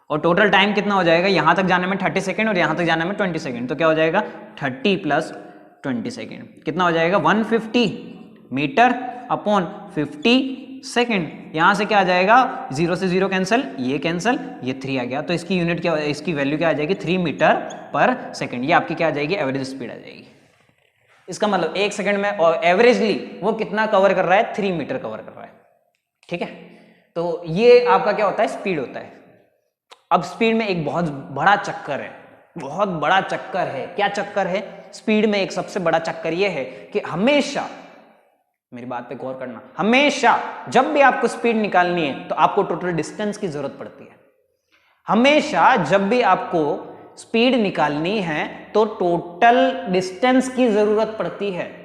[SPEAKER 1] और टोटल टाइम कितना हो जाएगा, यहाँ तक जाने में 30 सेकेंड और यहाँ तक जाने में 20 सेकेंड। तो क्या हो जाएगा 30 प्लस 20 सेकेंड कितना हो जाएगा 150 मीटर अपॉन 50 सेकेंड। यहाँ से क्या आ जाएगा, 0 से 0 कैंसिल, ये कैंसिल, ये 3 आ गया। तो इसकी यूनिट क्या, इसकी वैल्यू क्या आ जाएगी 3 मीटर पर सेकेंड। ये आपकी क्या आ जाएगी, एवरेज स्पीड आ जाएगी। इसका मतलब 1 सेकंड में एवरेजली वो कितना कवर कर रहा है, 3 मीटर कवर कर रहा है, ठीक है। तो ये आपका क्या होता है, स्पीड होता है। अब स्पीड में एक बहुत बड़ा चक्कर है, बहुत बड़ा चक्कर है। क्या चक्कर है स्पीड में, एक सबसे बड़ा चक्कर ये है कि हमेशा, मेरी बात पे गौर करना, हमेशा जब भी आपको स्पीड निकालनी है तो आपको टोटल डिस्टेंस की जरूरत पड़ती है। हमेशा जब भी आपको स्पीड निकालनी है तो टोटल डिस्टेंस की जरूरत पड़ती है।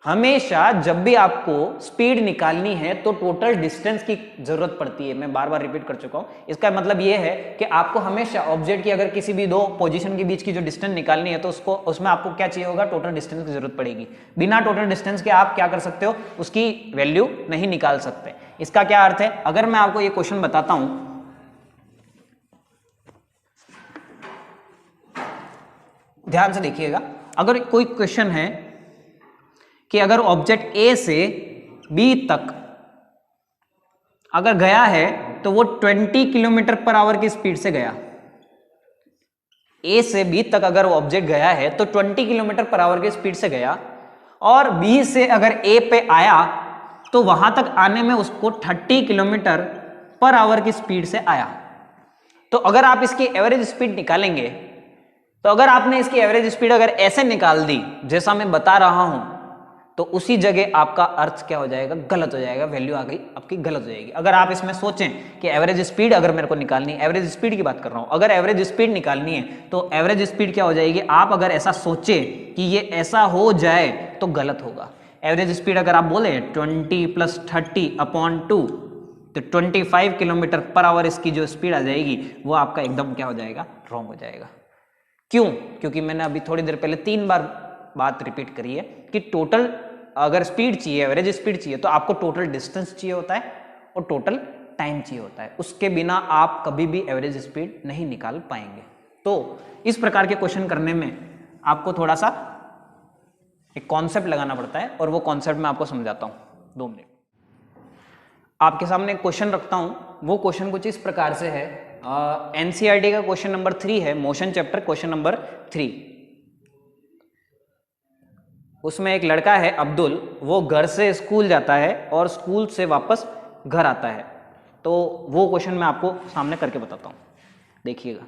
[SPEAKER 1] हमेशा जब भी आपको स्पीड निकालनी है तो टोटल डिस्टेंस की जरूरत पड़ती है। मैं बार बार रिपीट कर चुका हूं। इसका मतलब यह है कि आपको हमेशा ऑब्जेक्ट की अगर किसी भी दो पोजीशन के बीच की जो डिस्टेंस निकालनी है तो उसमें आपको क्या चाहिए होगा, टोटल डिस्टेंस की जरूरत पड़ेगी। बिना टोटल डिस्टेंस के आप क्या कर सकते हो, उसकी वैल्यू नहीं निकाल सकते। इसका क्या अर्थ है, अगर मैं आपको ये क्वेश्चन बताता हूं, ध्यान से देखिएगा, अगर कोई क्वेश्चन है कि अगर ऑब्जेक्ट ए से बी तक अगर गया है तो वो 20 किलोमीटर पर आवर की स्पीड से गया। ए से बी तक अगर वो ऑब्जेक्ट गया है तो 20 किलोमीटर पर आवर की स्पीड से गया, और बी से अगर ए पे आया तो वहां तक आने में उसको 30 किलोमीटर पर आवर की स्पीड से आया। तो अगर आप इसकी एवरेज स्पीड निकालेंगे, तो अगर आपने इसकी एवरेज स्पीड अगर ऐसे निकाल दी जैसा मैं बता रहा हूं, तो उसी जगह आपका अर्थ क्या हो जाएगा, गलत हो जाएगा, वैल्यू आ गई आपकी गलत हो जाएगी। अगर आप इसमें सोचें कि एवरेज स्पीड अगर मेरे को निकालनी है, एवरेज स्पीड की बात कर रहा हूं, अगर एवरेज स्पीड निकालनी है तो एवरेज स्पीड क्या हो जाएगी, आप अगर ऐसा सोचे कि ये ऐसा हो जाए तो गलत होगा। एवरेज स्पीड अगर आप बोले 20 + 30/2 तो 25 किलोमीटर पर आवर इसकी जो स्पीड आ जाएगी वो आपका एकदम क्या हो जाएगा, रॉन्ग हो जाएगा। क्यों? क्योंकि मैंने अभी थोड़ी देर पहले 3 बार बात रिपीट करी है कि टोटल अगर स्पीड चाहिए, एवरेज स्पीड चाहिए, तो आपको टोटल डिस्टेंस चाहिए होता है और टोटल टाइम चाहिए होता है। उसके बिना आप कभी भी एवरेज स्पीड नहीं निकाल पाएंगे। तो इस प्रकार के क्वेश्चन करने में आपको थोड़ा सा एक कॉन्सेप्ट लगाना पड़ता है, और वो कॉन्सेप्ट मैं आपको समझाता हूं। 2 मिनट। आपके सामने एक क्वेश्चन रखता हूं, वो क्वेश्चन कुछ इस प्रकार से है। एनसीईआरटी का क्वेश्चन नंबर 3 है, मोशन चैप्टर क्वेश्चन नंबर 3। उसमें एक लड़का है अब्दुल, वो घर से स्कूल जाता है और स्कूल से वापस घर आता है। तो वो क्वेश्चन मैं आपको सामने करके बताता हूं, देखिएगा।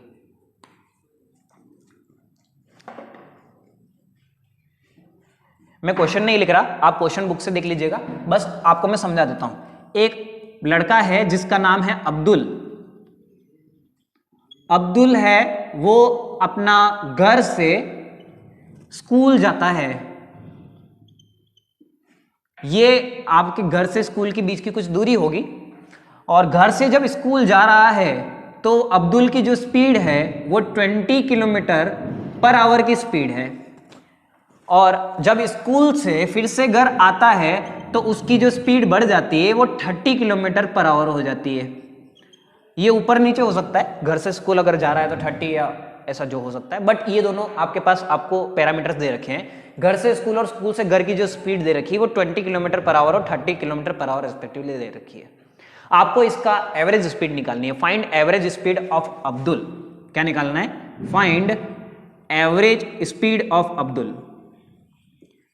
[SPEAKER 1] मैं क्वेश्चन नहीं लिख रहा, आप क्वेश्चन बुक से देख लीजिएगा, बस आपको मैं समझा देता हूं। एक लड़का है जिसका नाम है अब्दुल। अब्दुल है, वो अपना घर से स्कूल जाता है। ये आपके घर से स्कूल के बीच की कुछ दूरी होगी, और घर से जब स्कूल जा रहा है तो अब्दुल की जो स्पीड है वो 20 किलोमीटर पर आवर की स्पीड है, और जब स्कूल से फिर से घर आता है तो उसकी जो स्पीड बढ़ जाती है वो 30 किलोमीटर पर आवर हो जाती है। ये ऊपर नीचे हो सकता है, घर से स्कूल अगर जा रहा है तो 30 या ऐसा जो हो सकता है, बट ये दोनों आपके पास आपको पैरामीटर्स दे रखे हैं। घर से स्कूल और स्कूल से घर की जो स्पीड दे रखी है वो 20 किलोमीटर पर आवर और 30 किलोमीटर पर आवर रिस्पेक्टिवली दे रखी है। आपको इसका एवरेज स्पीड निकालनी है। Find average speed of Abdul. क्या निकालना है? Find average speed of Abdul.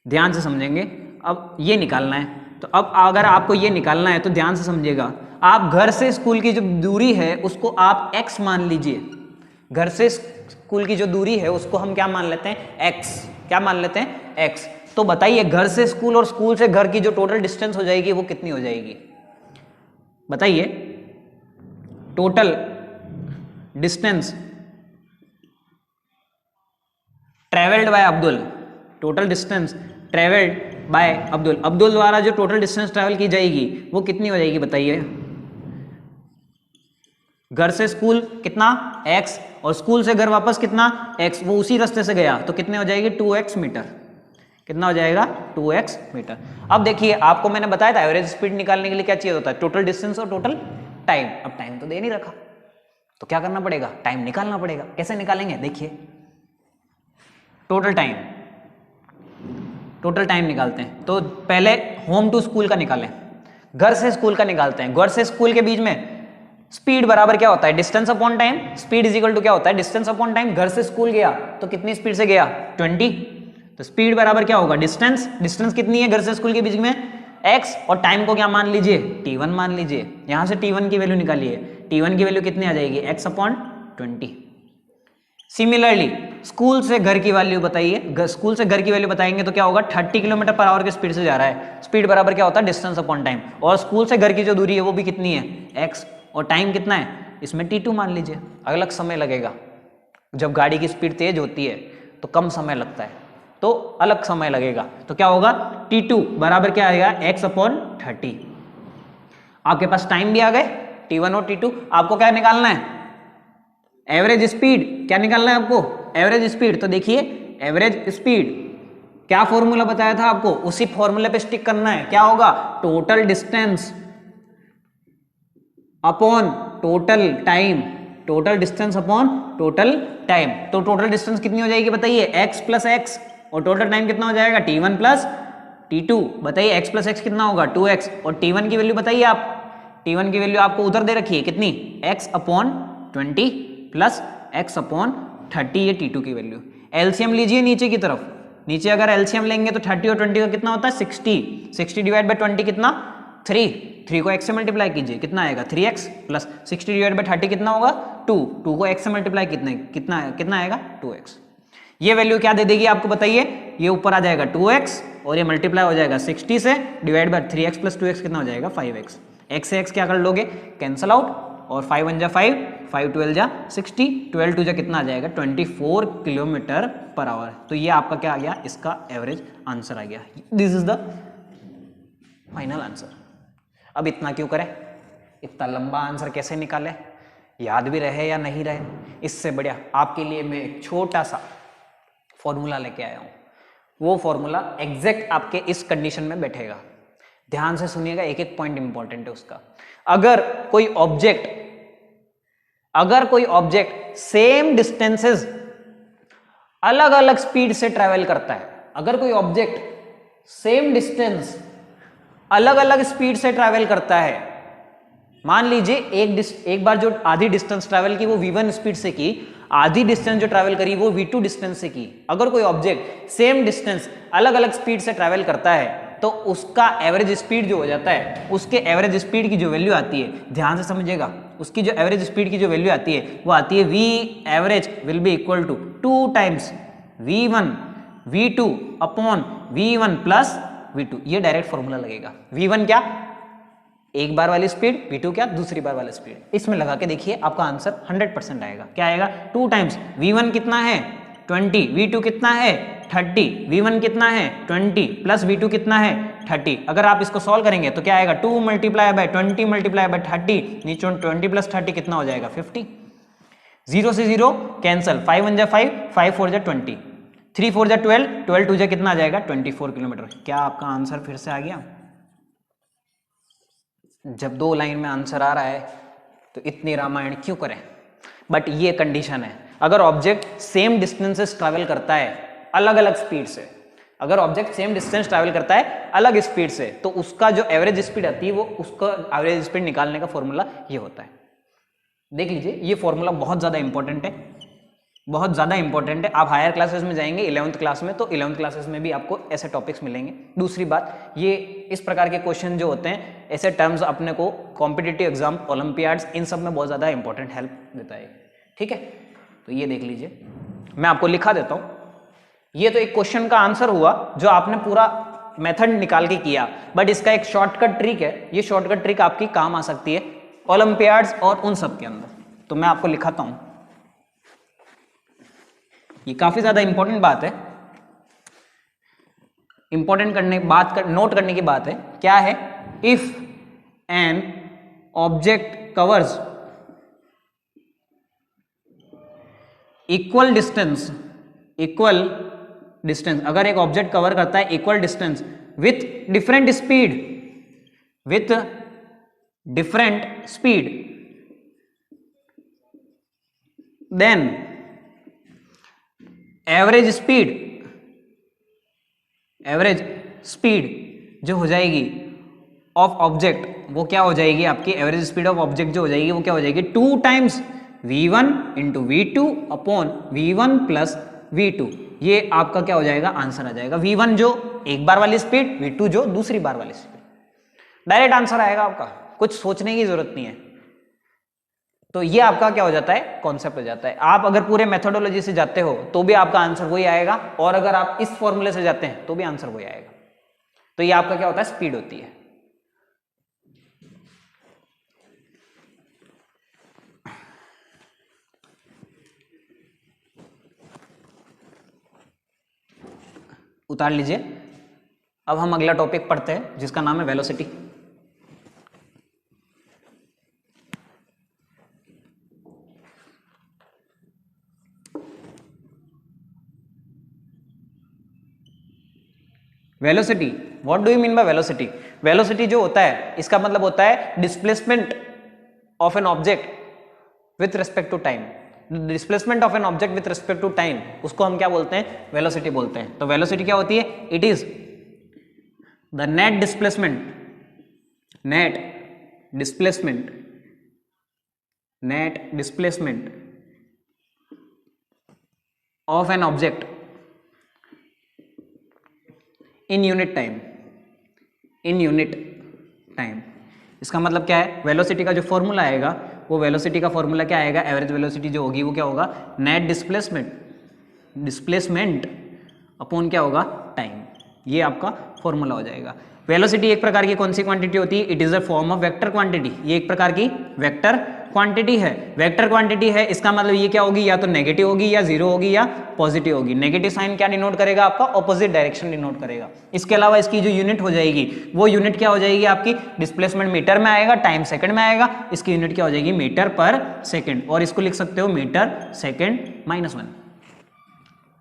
[SPEAKER 1] ध्यान से समझेंगे। अब ये निकालना है, तो अब अगर आपको ये निकालना है तो ध्यान से समझिएगा। आप घर से स्कूल की जो दूरी है उसको आप x मान लीजिए। घर से स्कूल की जो दूरी है उसको हम क्या मान लेते हैं? x। क्या मान लेते हैं? x। तो बताइए घर से स्कूल और स्कूल से घर की जो टोटल डिस्टेंस हो जाएगी वो कितनी हो जाएगी? बताइए। Total distance travelled by Abdul. Total distance travelled by Abdul. Abdul द्वारा जो टोटल डिस्टेंस ट्रेवल की जाएगी वो कितनी हो जाएगी बताइए? घर से स्कूल कितना? x, और स्कूल से घर वापस कितना? x। वो उसी रास्ते से गया तो कितने हो जाएगी? 2x metre. कितना हो जाएगा? 2x metre. अब देखिए, आपको मैंने बताया था एवरेज स्पीड निकालने के लिए क्या चाहिए होता है? टोटल डिस्टेंस और टोटल टाइम। अब टाइम तो दे नहीं रखा, तो क्या करना पड़ेगा? टाइम निकालना पड़ेगा। कैसे निकालेंगे? देखिए, टोटल टाइम निकालते हैं। तो पहले होम टू स्कूल का निकालें, घर से स्कूल का निकालते हैं। घर से स्कूल के बीच में स्पीड बराबर क्या होता है? Distance upon time. Speed is equal to क्या होता है? Distance upon time. घर से स्कूल गया तो कितनी स्पीड से गया? 20। तो स्पीड बराबर क्या होगा? डिस्टेंस। डिस्टेंस कितनी है घर से स्कूल के बीच में? x, और टाइम को क्या मान लीजिए? t1 मान लीजिए। यहां से t1 की वैल्यू निकालिए। t1 की वैल्यू कितनी आ जाएगी? x upon 20। सिमिलरली स्कूल से घर की वैल्यू बताइए। स्कूल से घर की वैल्यू बताएंगे तो क्या होगा? 30 किलोमीटर पर आवर की स्पीड से जा रहा है। स्पीड बराबर क्या होता है? Distance upon time. और स्कूल से घर की जो दूरी है वो भी कितनी है? x, और टाइम कितना है? इसमें t2 मान लीजिए। अलग समय लगेगा। जब गाड़ी की स्पीड तेज होती है तो कम समय लगता है, तो अलग समय लगेगा। तो क्या होगा? t2 बराबर क्या आएगा? x upon 30। आपके पास टाइम भी आ गए, t1 और t2। आपको क्या निकालना है? Average speed. क्या निकालना है आपको? Average speed. तो देखिए, एवरेज स्पीड क्या फॉर्मूला बताया था आपको? उसी फॉर्मूले पे स्टिक करना है। क्या होगा? Total distance upon total time. Total distance upon total time. तो टोटल डिस्टेंस कितनी हो जाएगी बताइए? x प्लस एक्स, और टोटल टाइम कितना हो जाएगा? t1 plus t2। बताइए x प्लस एक्स कितना होगा? 2x। और t1 की वैल्यू बताइए आप। t1 की वैल्यू आपको उधर दे रखी है कितनी? x upon 20 plus x upon 30, ये t2 की वैल्यू। एलसीएम लीजिए नीचे की तरफ। नीचे अगर एलसीएम लेंगे तो 30 और 20 का कितना होता है? 60। 60 डिवाइड बाय 20 कितना? 3 को x से मल्टीप्लाई कीजिए, कितना आएगा? 3x प्लस 60 डिवाइड बाय 30 कितना होगा? 2 को x से मल्टीप्लाई कितना आएगा? 2x। ये वैल्यू क्या दे देगी आपको बताइए? ये ऊपर आ जाएगा 2x और ये मल्टीप्लाई हो जाएगा 60 से, divide by 3x plus 2x कितना हो जाएगा? 5x। x से x क्या कर लोगे? कैंसल आउट, और 5 1 जा 5, 5 12 जा 60, 12 2 जा कितना आ जाएगा? 24 किलोमीटर पर आवर। तो ये आपका क्या आ गया? इसका एवरेज आंसर आ गया। This is the final answer. अब इतना क्यों करें? इतना लंबा आंसर कैसे निकाले? याद भी रहे या नहीं रहे, इससे बढ़िया आपके लिए मैं एक छोटा सा फॉर्मूला लेके आया हूं। वो फॉर्मूला एग्जैक्ट आपके इस कंडीशन में बैठेगा। ध्यान से सुनिएगा, एक एक पॉइंट इंपॉर्टेंट है उसका। अगर कोई ऑब्जेक्ट सेम डिस्टेंसेस अलग अलग स्पीड से ट्रेवल करता है, अगर कोई ऑब्जेक्ट सेम डिस्टेंस अलग अलग स्पीड से ट्रेवल करता है, मान लीजिए एक बार जो आधी डिस्टेंस ट्रेवल की वो v1 स्पीड से की, आधी डिस्टेंस जो ट्रेवल करी वो v2 डिस्टेंस से की। अगर कोई ऑब्जेक्ट सेम डिस्टेंस अलग अलग स्पीड से ट्रेवल करता है तो उसका एवरेज स्पीड जो हो जाता है, उसके एवरेज स्पीड की जो वैल्यू आती है, ध्यान से समझिएगा, उसकी जो एवरेज स्पीड की जो वैल्यू आती है वो आती है v average will be equal to 2 times v1 v2 upon v1 plus v2। ये डायरेक्ट फॉर्मूला लगेगा। v1 क्या, एक बार वाली स्पीड, v2 क्या, दूसरी बार वाली स्पीड। इसमें लगा के देखिए आपका आंसर 100% आएगा। क्या आएगा, 2 टाइम्स v1 कितना है 20, v2 कितना है 30, v1 कितना है 20 प्लस v2 कितना है 30। अगर आप इसको सॉल्व करेंगे तो क्या आएगा, 2 मल्टीप्लाई बाय 20 मल्टीप्लाई बाय 30, नीचे 20 प्लस 30 कितना हो जाएगा 50। 0 से 0 कैंसल, 5 1 जा 5, 5 4 जा 20, 3 4 जा 12, 12 2 जा कितना आ जाएगा 24 किलोमीटर। क्या आपका आंसर फिर से आ गया। जब 2 लाइन में आंसर आ रहा है तो इतनी रामायण क्यों करें। बट ये कंडीशन है, अगर ऑब्जेक्ट सेम डिस्टेंसेस ट्रैवल करता है अलग अलग स्पीड से, अगर ऑब्जेक्ट सेम डिस्टेंस ट्रैवल करता है अलग स्पीड से, तो उसका जो एवरेज स्पीड आती है वो उसका एवरेज स्पीड निकालने का फॉर्मूला ये होता है। देख लीजिए, ये फॉर्मूला बहुत ज्यादा इंपॉर्टेंट है, बहुत ज्यादा इंपॉर्टेंट है। आप हायर क्लासेस में जाएंगे 11th क्लास में, तो 11th क्लासेस में भी आपको ऐसे टॉपिक्स मिलेंगे। दूसरी बात, ये इस प्रकार के क्वेश्चन जो होते हैं, ऐसे टर्म्स अपने को कॉम्पिटिटिव एग्जाम, ओलंपियाड्स, इन सब में बहुत ज्यादा इंपॉर्टेंट हेल्प देता है। ठीक है, तो ये देख लीजिए, मैं आपको लिखा देता हूं। ये तो एक क्वेश्चन का आंसर हुआ जो आपने पूरा मेथड निकाल के किया, बट इसका एक शॉर्टकट ट्रिक है। ये शॉर्टकट ट्रिक आपकी काम आ सकती है ओलंपियाड्स और उन सब के अंदर। तो मैं आपको लिखाता हूं, ये काफी ज्यादा इंपॉर्टेंट बात है, इंपॉर्टेंट करने नोट करने की बात है। क्या है, if an object covers equal distance, अगर एक ऑब्जेक्ट कवर करता है equal distance with different speed, then average speed जो हो जाएगी ऑफ ऑब्जेक्ट, वो क्या हो जाएगी, आपकी एवरेज स्पीड ऑफ ऑब्जेक्ट जो हो जाएगी वो क्या हो जाएगी, 2 times v1 into v2 upon v1 plus v2। ये आपका क्या हो जाएगा, आंसर आ जाएगा। v1 जो एक बार वाली स्पीड, v2 जो दूसरी बार वाली स्पीड। डायरेक्ट आंसर आएगा आपका, कुछ सोचने की जरूरत नहीं है। तो ये आपका क्या हो जाता है, कॉन्सेप्ट हो जाता है। आप अगर पूरे मेथोडोलॉजी से जाते हो तो भी आपका आंसर वही आएगा, और अगर आप इस फॉर्मूले से जाते हैं तो भी आंसर वही आएगा। तो ये आपका क्या होता है, स्पीड होती है। उतार लीजिए। अब हम अगला टॉपिक पढ़ते हैं जिसका नाम है velocity. Velocity, what do you mean by velocity. Velocity जो होता है, इसका मतलब होता है displacement of an object with respect to time. Displacement of an object with respect to time, उसको हम क्या बोलते हैं, वेलोसिटी बोलते हैं। तो वेलोसिटी क्या होती है, it is the net displacement of an object in unit time. इसका मतलब क्या है, वेलोसिटी का जो फॉर्मूला आएगा, वो वेलोसिटी का फॉर्मूला क्या आएगा, एवरेज वेलोसिटी जो होगी वो क्या होगा, नेट डिस्प्लेसमेंट अपॉन क्या होगा, टाइम। ये आपका फॉर्मूला हो जाएगा। वेलोसिटी एक प्रकार की कौन सी क्वांटिटी होती है, it is a form of vector quantity. ये एक प्रकार की वेक्टर क्वांटिटी है। वेक्टर क्वांटिटी है, इसका मतलब ये क्या होगी, या तो नेगेटिव होगी, या जीरो होगी, या पॉजिटिव होगी। नेगेटिव साइन क्या डिनोट करेगा, आपका ऑपोजिट डायरेक्शन डिनोट करेगा। इसके अलावा इसकी जो यूनिट हो जाएगी, वो यूनिट क्या हो जाएगी, आपकी डिस्प्लेसमेंट मीटर में आएगा, टाइम सेकंड में आएगा। इसकी यूनिट क्या हो जाएगी, मीटर पर सेकंड, और इसको लिख सकते हो मीटर सेकंड -1।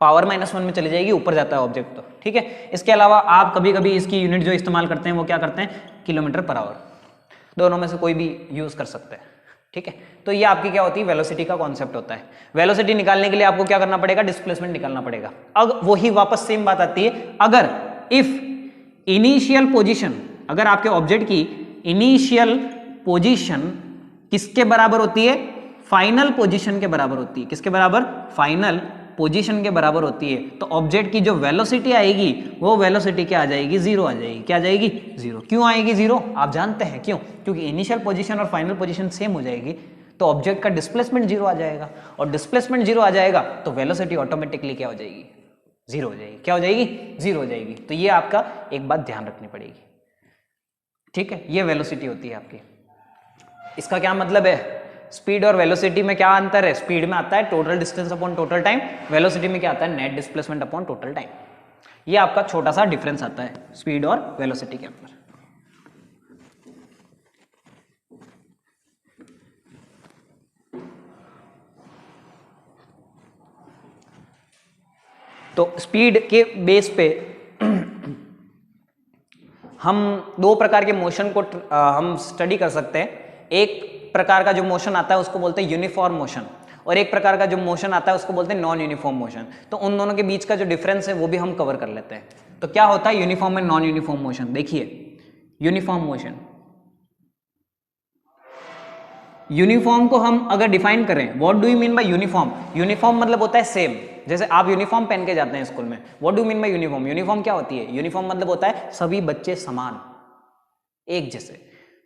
[SPEAKER 1] पावर -1 में चली जाएगी, ऊपर जाता है ऑब्जेक्ट तो, ठीक है। इसके अलावा आप कभी कभी इसकी यूनिट जो इस्तेमाल करते हैं वो क्या करते हैं, किलोमीटर पर आवर, दोनों में से कोई भी यूज कर सकते हैं, ठीक है। तो ये आपकी क्या होती है, वेलोसिटी का कॉन्सेप्ट होता है। वेलोसिटी निकालने के लिए आपको क्या करना पड़ेगा, डिस्प्लेसमेंट निकालना पड़ेगा। अब वही वापस सेम बात आती है, अगर इफ इनिशियल पोजीशन, अगर आपके ऑब्जेक्ट की इनिशियल पोजीशन किसके बराबर होती है, फाइनल पोजीशन के बराबर होती है, किसके बराबर, फाइनल पोजीशन के बराबर होती है, तो ऑब्जेक्ट की जो वेलोसिटी आएगी वो वेलोसिटी क्या आ जाएगी, जीरो आ जाएगी। क्या आ जाएगी, जीरो। क्यों आएगी जीरो, आप जानते हैं क्यों, क्योंकि इनिशियल पोजीशन और फाइनल पोजीशन सेम हो जाएगी, तो ऑब्जेक्ट का डिस्प्लेसमेंट जीरो आ जाएगा, और डिस्प्लेसमेंट जीरो आ जाएगा तो वेलोसिटी ऑटोमेटिकली क्या हो जाएगी, जीरो हो जाएगी। क्या हो जाएगी, जीरो हो जाएगी। तो ये आपका एक बात ध्यान रखनी पड़ेगी, ठीक है। ये वेलोसिटी होती है आपकी। इसका क्या मतलब है, स्पीड और वेलोसिटी में क्या अंतर है, स्पीड में आता है total distance upon total time, velocity में क्या आता है, net displacement upon total time. ये आपका छोटा सा डिफरेंस आता है स्पीड और वेलोसिटी के अंदर। तो स्पीड के बेस पे हम दो प्रकार के मोशन को हम स्टडी कर सकते हैं। एक प्रकार का जो मोशन आता है उसको बोलते हैं यूनिफॉर्म मोशन, और एक प्रकार का जो मोशन आता है उसको बोलते हैं नॉन यूनिफॉर्म मोशन। तो उन दोनों के बीच का जो डिफरेंस है वो भी हम कवर कर लेते हैं। तो क्या होता है uniform and non uniform motion, देखिए यूनिफॉर्म मोशन, यूनिफॉर्म को हम अगर डिफाइन करें, what do you mean bye uniform, uniform मतलब होता है सेम, जैसे आप यूनिफॉर्म पहन के जाते हैं स्कूल में, what do mean by uniform, uniform क्या होती है, यूनिफॉर्म मतलब होता है सभी बच्चे समान, एक जैसे।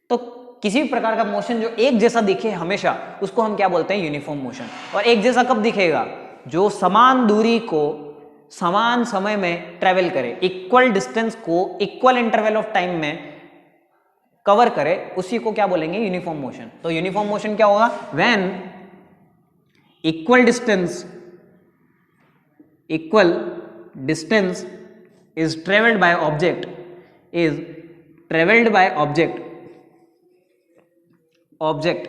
[SPEAKER 1] तो किसी भी प्रकार का मोशन जो एक जैसा दिखे हमेशा, उसको हम क्या बोलते हैं, यूनिफॉर्म मोशन। और एक जैसा कब दिखेगा, जो समान दूरी को समान समय में ट्रेवल करे, इक्वल डिस्टेंस को इक्वल इंटरवल ऑफ टाइम में कवर करे, उसी को क्या बोलेंगे, यूनिफॉर्म मोशन। तो यूनिफॉर्म मोशन क्या होगा, when equal distance is travelled by object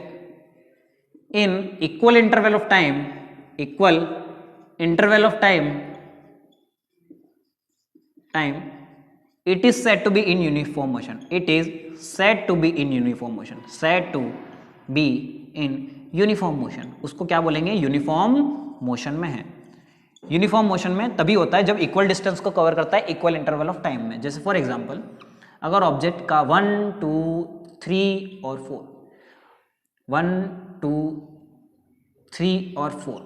[SPEAKER 1] in equal interval of time, it is said to be in uniform motion. It is said to be in uniform motion. Said to be in uniform motion. उसको क्या बोलेंगे, uniform motion में है। Uniform motion में तभी होता है जब इक्वल डिस्टेंस को कवर करता है इक्वल इंटरवल ऑफ टाइम में। जैसे फॉर एग्जांपल, अगर ऑब्जेक्ट का 1 2 3 और 4, 1 2 3 और 4,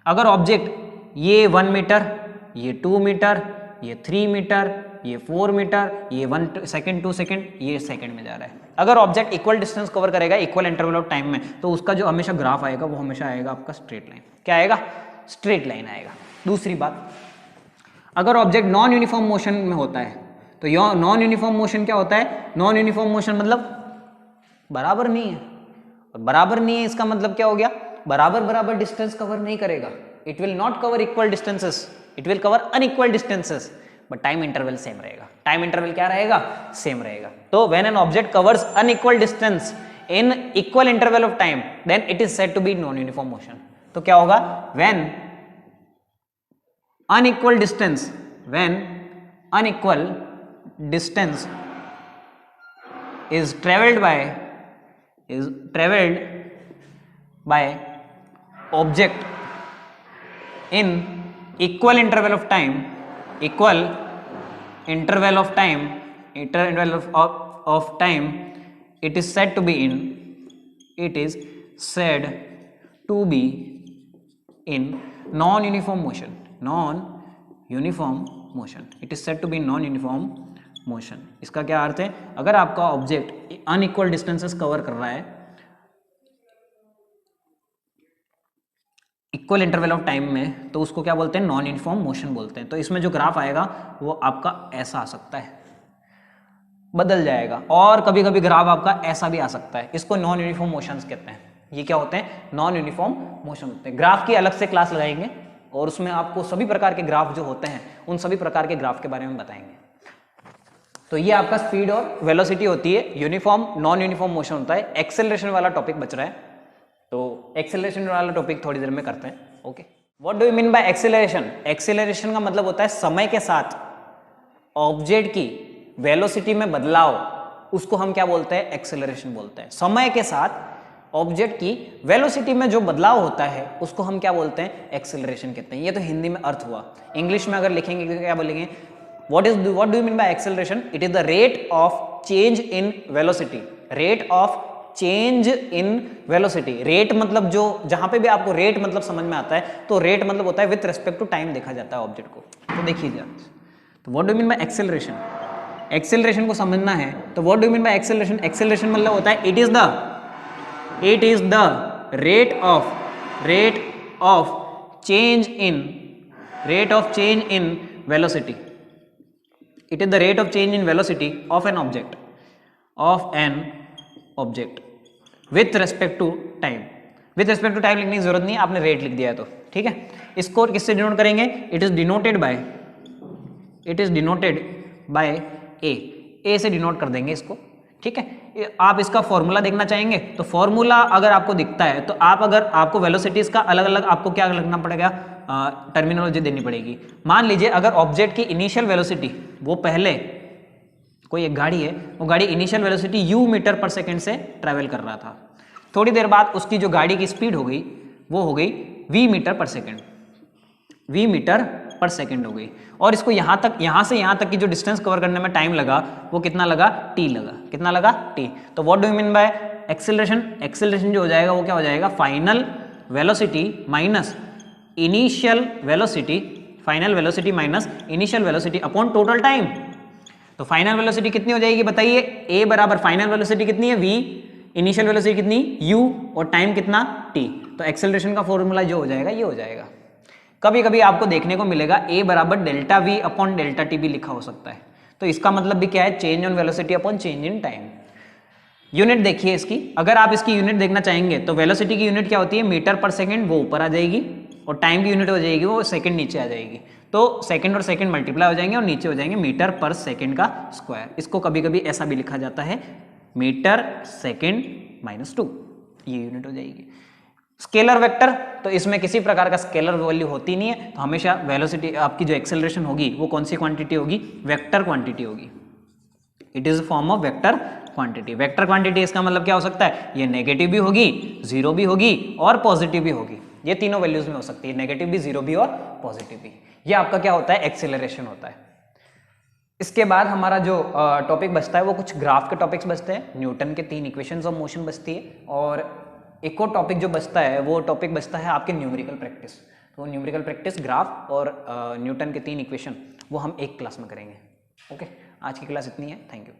[SPEAKER 1] अगर ऑब्जेक्ट ये 1 मीटर, ये 2 मीटर, ये 3 मीटर, ये 4 मीटर, ये 1 सेकेंड 2 सेकेंड, ये सेकेंड में जा रहा है, अगर ऑब्जेक्ट इक्वल डिस्टेंस कवर करेगा इक्वल इंटरवल ऑफ टाइम में, तो उसका जो हमेशा ग्राफ आएगा वो हमेशा आएगा आपका स्ट्रेट लाइन। क्या आएगा, स्ट्रेट लाइन आएगा। दूसरी बात, अगर ऑब्जेक्ट नॉन यूनिफॉर्म मोशन में होता है, तो नॉन यूनिफॉर्म मोशन क्या होता है, नॉन यूनिफॉर्म मोशन मतलब बराबर नहीं है, और बराबर नहीं है इसका मतलब क्या हो गया, बराबर डिस्टेंस कवर नहीं करेगा। It will not cover equal distances, it will cover unequal distances, but time interval same रहेगा। टाइम इंटरवल क्या रहेगा, सेम रहेगा। तो when an object covers unequal distance in equal interval of time, then it is said to be non uniform motion. तो क्या होगा, when unequal distance is traveled by object in equal interval of time, it is said to be in non-uniform motion. It is said to be non-uniform motion. इसका क्या अर्थ है, अगर आपका object unequal distances cover कर रहा है equal interval of time में, तो उसको क्या बोलते हैं, नॉन यूनिफॉर्म मोशन बोलते हैं। तो इसमें जो ग्राफ आएगा वो आपका ऐसा आ सकता है, बदल जाएगा, और कभी कभी ग्राफ आपका ऐसा भी आ सकता है। इसको नॉन यूनिफॉर्म मोशंस कहते हैं। ये क्या होते हैं, नॉन यूनिफॉर्म मोशन होते हैं। ग्राफ की अलग से क्लास लगाएंगे और उसमें आपको सभी प्रकार के ग्राफ जो होते हैं उन सभी प्रकार के ग्राफ के बारे में बताएंगे। तो ये आपका स्पीड और वेलोसिटी होती है, यूनिफॉर्म नॉन यूनिफॉर्म मोशन होता है। एक्सेलरेशन वाला टॉपिक बच रहा है, तो एक्सेलरेशन वाला टॉपिक थोड़ी देर में करते हैं। Okay. What do you mean bye acceleration? Acceleration का मतलब होता है समय के साथ ऑब्जेक्ट की वेलोसिटी में बदलाव, उसको हम क्या बोलते हैं? एक्सेलरेशन बोलते हैं। समय के साथ ऑब्जेक्ट की वेलोसिटी में जो बदलाव होता है उसको हम क्या बोलते हैं? एक्सेलरेशन कहते हैं। ये तो हिंदी में अर्थ हुआ। इंग्लिश में अगर लिखेंगे तो क्या बोलेंगे? What do you mean bye acceleration? It is the rate of change in velocity. Rate of change in velocity. Rate मतलब जो, जहां पे भी आपको रेट मतलब समझ में आता है तो रेट मतलब होता है विथ रिस्पेक्ट टू टाइम देखा जाता है ऑब्जेक्ट को। तो देखिए तो what do you mean bye acceleration? Acceleration को समझना है तो what do you mean bye acceleration? Acceleration मतलब होता है it is the rate of change in velocity. It is the rate of change in velocity of an object with respect to time. with respect to time लिखने की जरूरत नहीं है, आपने rate लिख दिया है तो ठीक है। इसको किससे डिनोट करेंगे? इट इज डिनोटेड बाय ए से डिनोट कर देंगे इसको, ठीक है। आप इसका फॉर्मूला देखना चाहेंगे तो फॉर्मूला अगर आपको दिखता है तो आप, अगर आपको वेलोसिटीज का अलग अलग आपको क्या लिखना पड़ेगा? टर्मिनोलॉजी देनी पड़ेगी। मान लीजिए अगर ऑब्जेक्ट की इनिशियल वेलोसिटी, वो पहले कोई एक गाड़ी है, वो गाड़ी इनिशियल वेलोसिटी u मीटर पर सेकेंड से ट्रैवल कर रहा था, थोड़ी देर बाद उसकी जो गाड़ी की स्पीड हो गई वो हो गई v मीटर पर सेकेंड हो गई, और इसको यहाँ से यहाँ तक की जो डिस्टेंस कवर करने में टाइम लगा वो कितना लगा? t लगा। कितना लगा? t। तो what do you mean bye acceleration? Acceleration जो हो जाएगा वो क्या हो जाएगा? Final velocity minus initial velocity upon total time. तो फाइनल वेलोसिटी कितनी हो जाएगी बताइए? a बराबर फाइनल वेलोसिटी कितनी है? v। इनिशियल वेलोसिटी कितनी? u। और टाइम कितना? t। तो एक्सेलरेशन का फॉर्मूला जो हो जाएगा ये हो जाएगा। कभी कभी आपको देखने को मिलेगा a बराबर delta we upon delta T भी लिखा हो सकता है। तो इसका मतलब भी क्या है? Change on velocity upon change in time. Unit देखिए इसकी, अगर आप इसकी यूनिट देखना चाहेंगे तो वेलोसिटी की यूनिट क्या होती है? मीटर पर सेकंड, वो ऊपर आ जाएगी, और टाइम की यूनिट हो जाएगी वो सेकंड नीचे आ जाएगी। तो सेकंड और सेकंड मल्टीप्लाई हो जाएंगे और नीचे हो जाएंगे मीटर पर सेकंड का स्क्वायर। इसको कभी कभी ऐसा भी लिखा जाता है मीटर सेकंड -2, ये यूनिट हो जाएगी। स्केलर वेक्टर, तो इसमें किसी प्रकार का स्केलर वैल्यू होती नहीं है, तो हमेशा वेलोसिटी आपकी जो एक्सेलरेशन होगी वो कौन सी क्वांटिटी होगी? वेक्टर क्वांटिटी होगी। It is form of vector quantity. Vector quantity इसका मतलब क्या हो सकता है? ये नेगेटिव भी होगी, जीरो भी होगी और पॉजिटिव भी होगी। ये तीनों वैल्यूज में हो सकती है, नेगेटिव भी, जीरो भी और पॉजिटिव भी। ये आपका क्या होता है? एक्सेलरेशन होता है। इसके बाद हमारा जो टॉपिक बचता है वो कुछ ग्राफ के टॉपिक्स बचते हैं। न्यूटन के 3 इक्वेशंस ऑफ मोशन बचती है, और एक और टॉपिक जो बचता है वो टॉपिक बचता है आपके न्यूमेरिकल प्रैक्टिस। तो न्यूमेरिकल प्रैक्टिस, ग्राफ और न्यूटन के 3 इक्वेशन वो हम एक क्लास में करेंगे। ओके, आज की क्लास इतनी है। Thank you.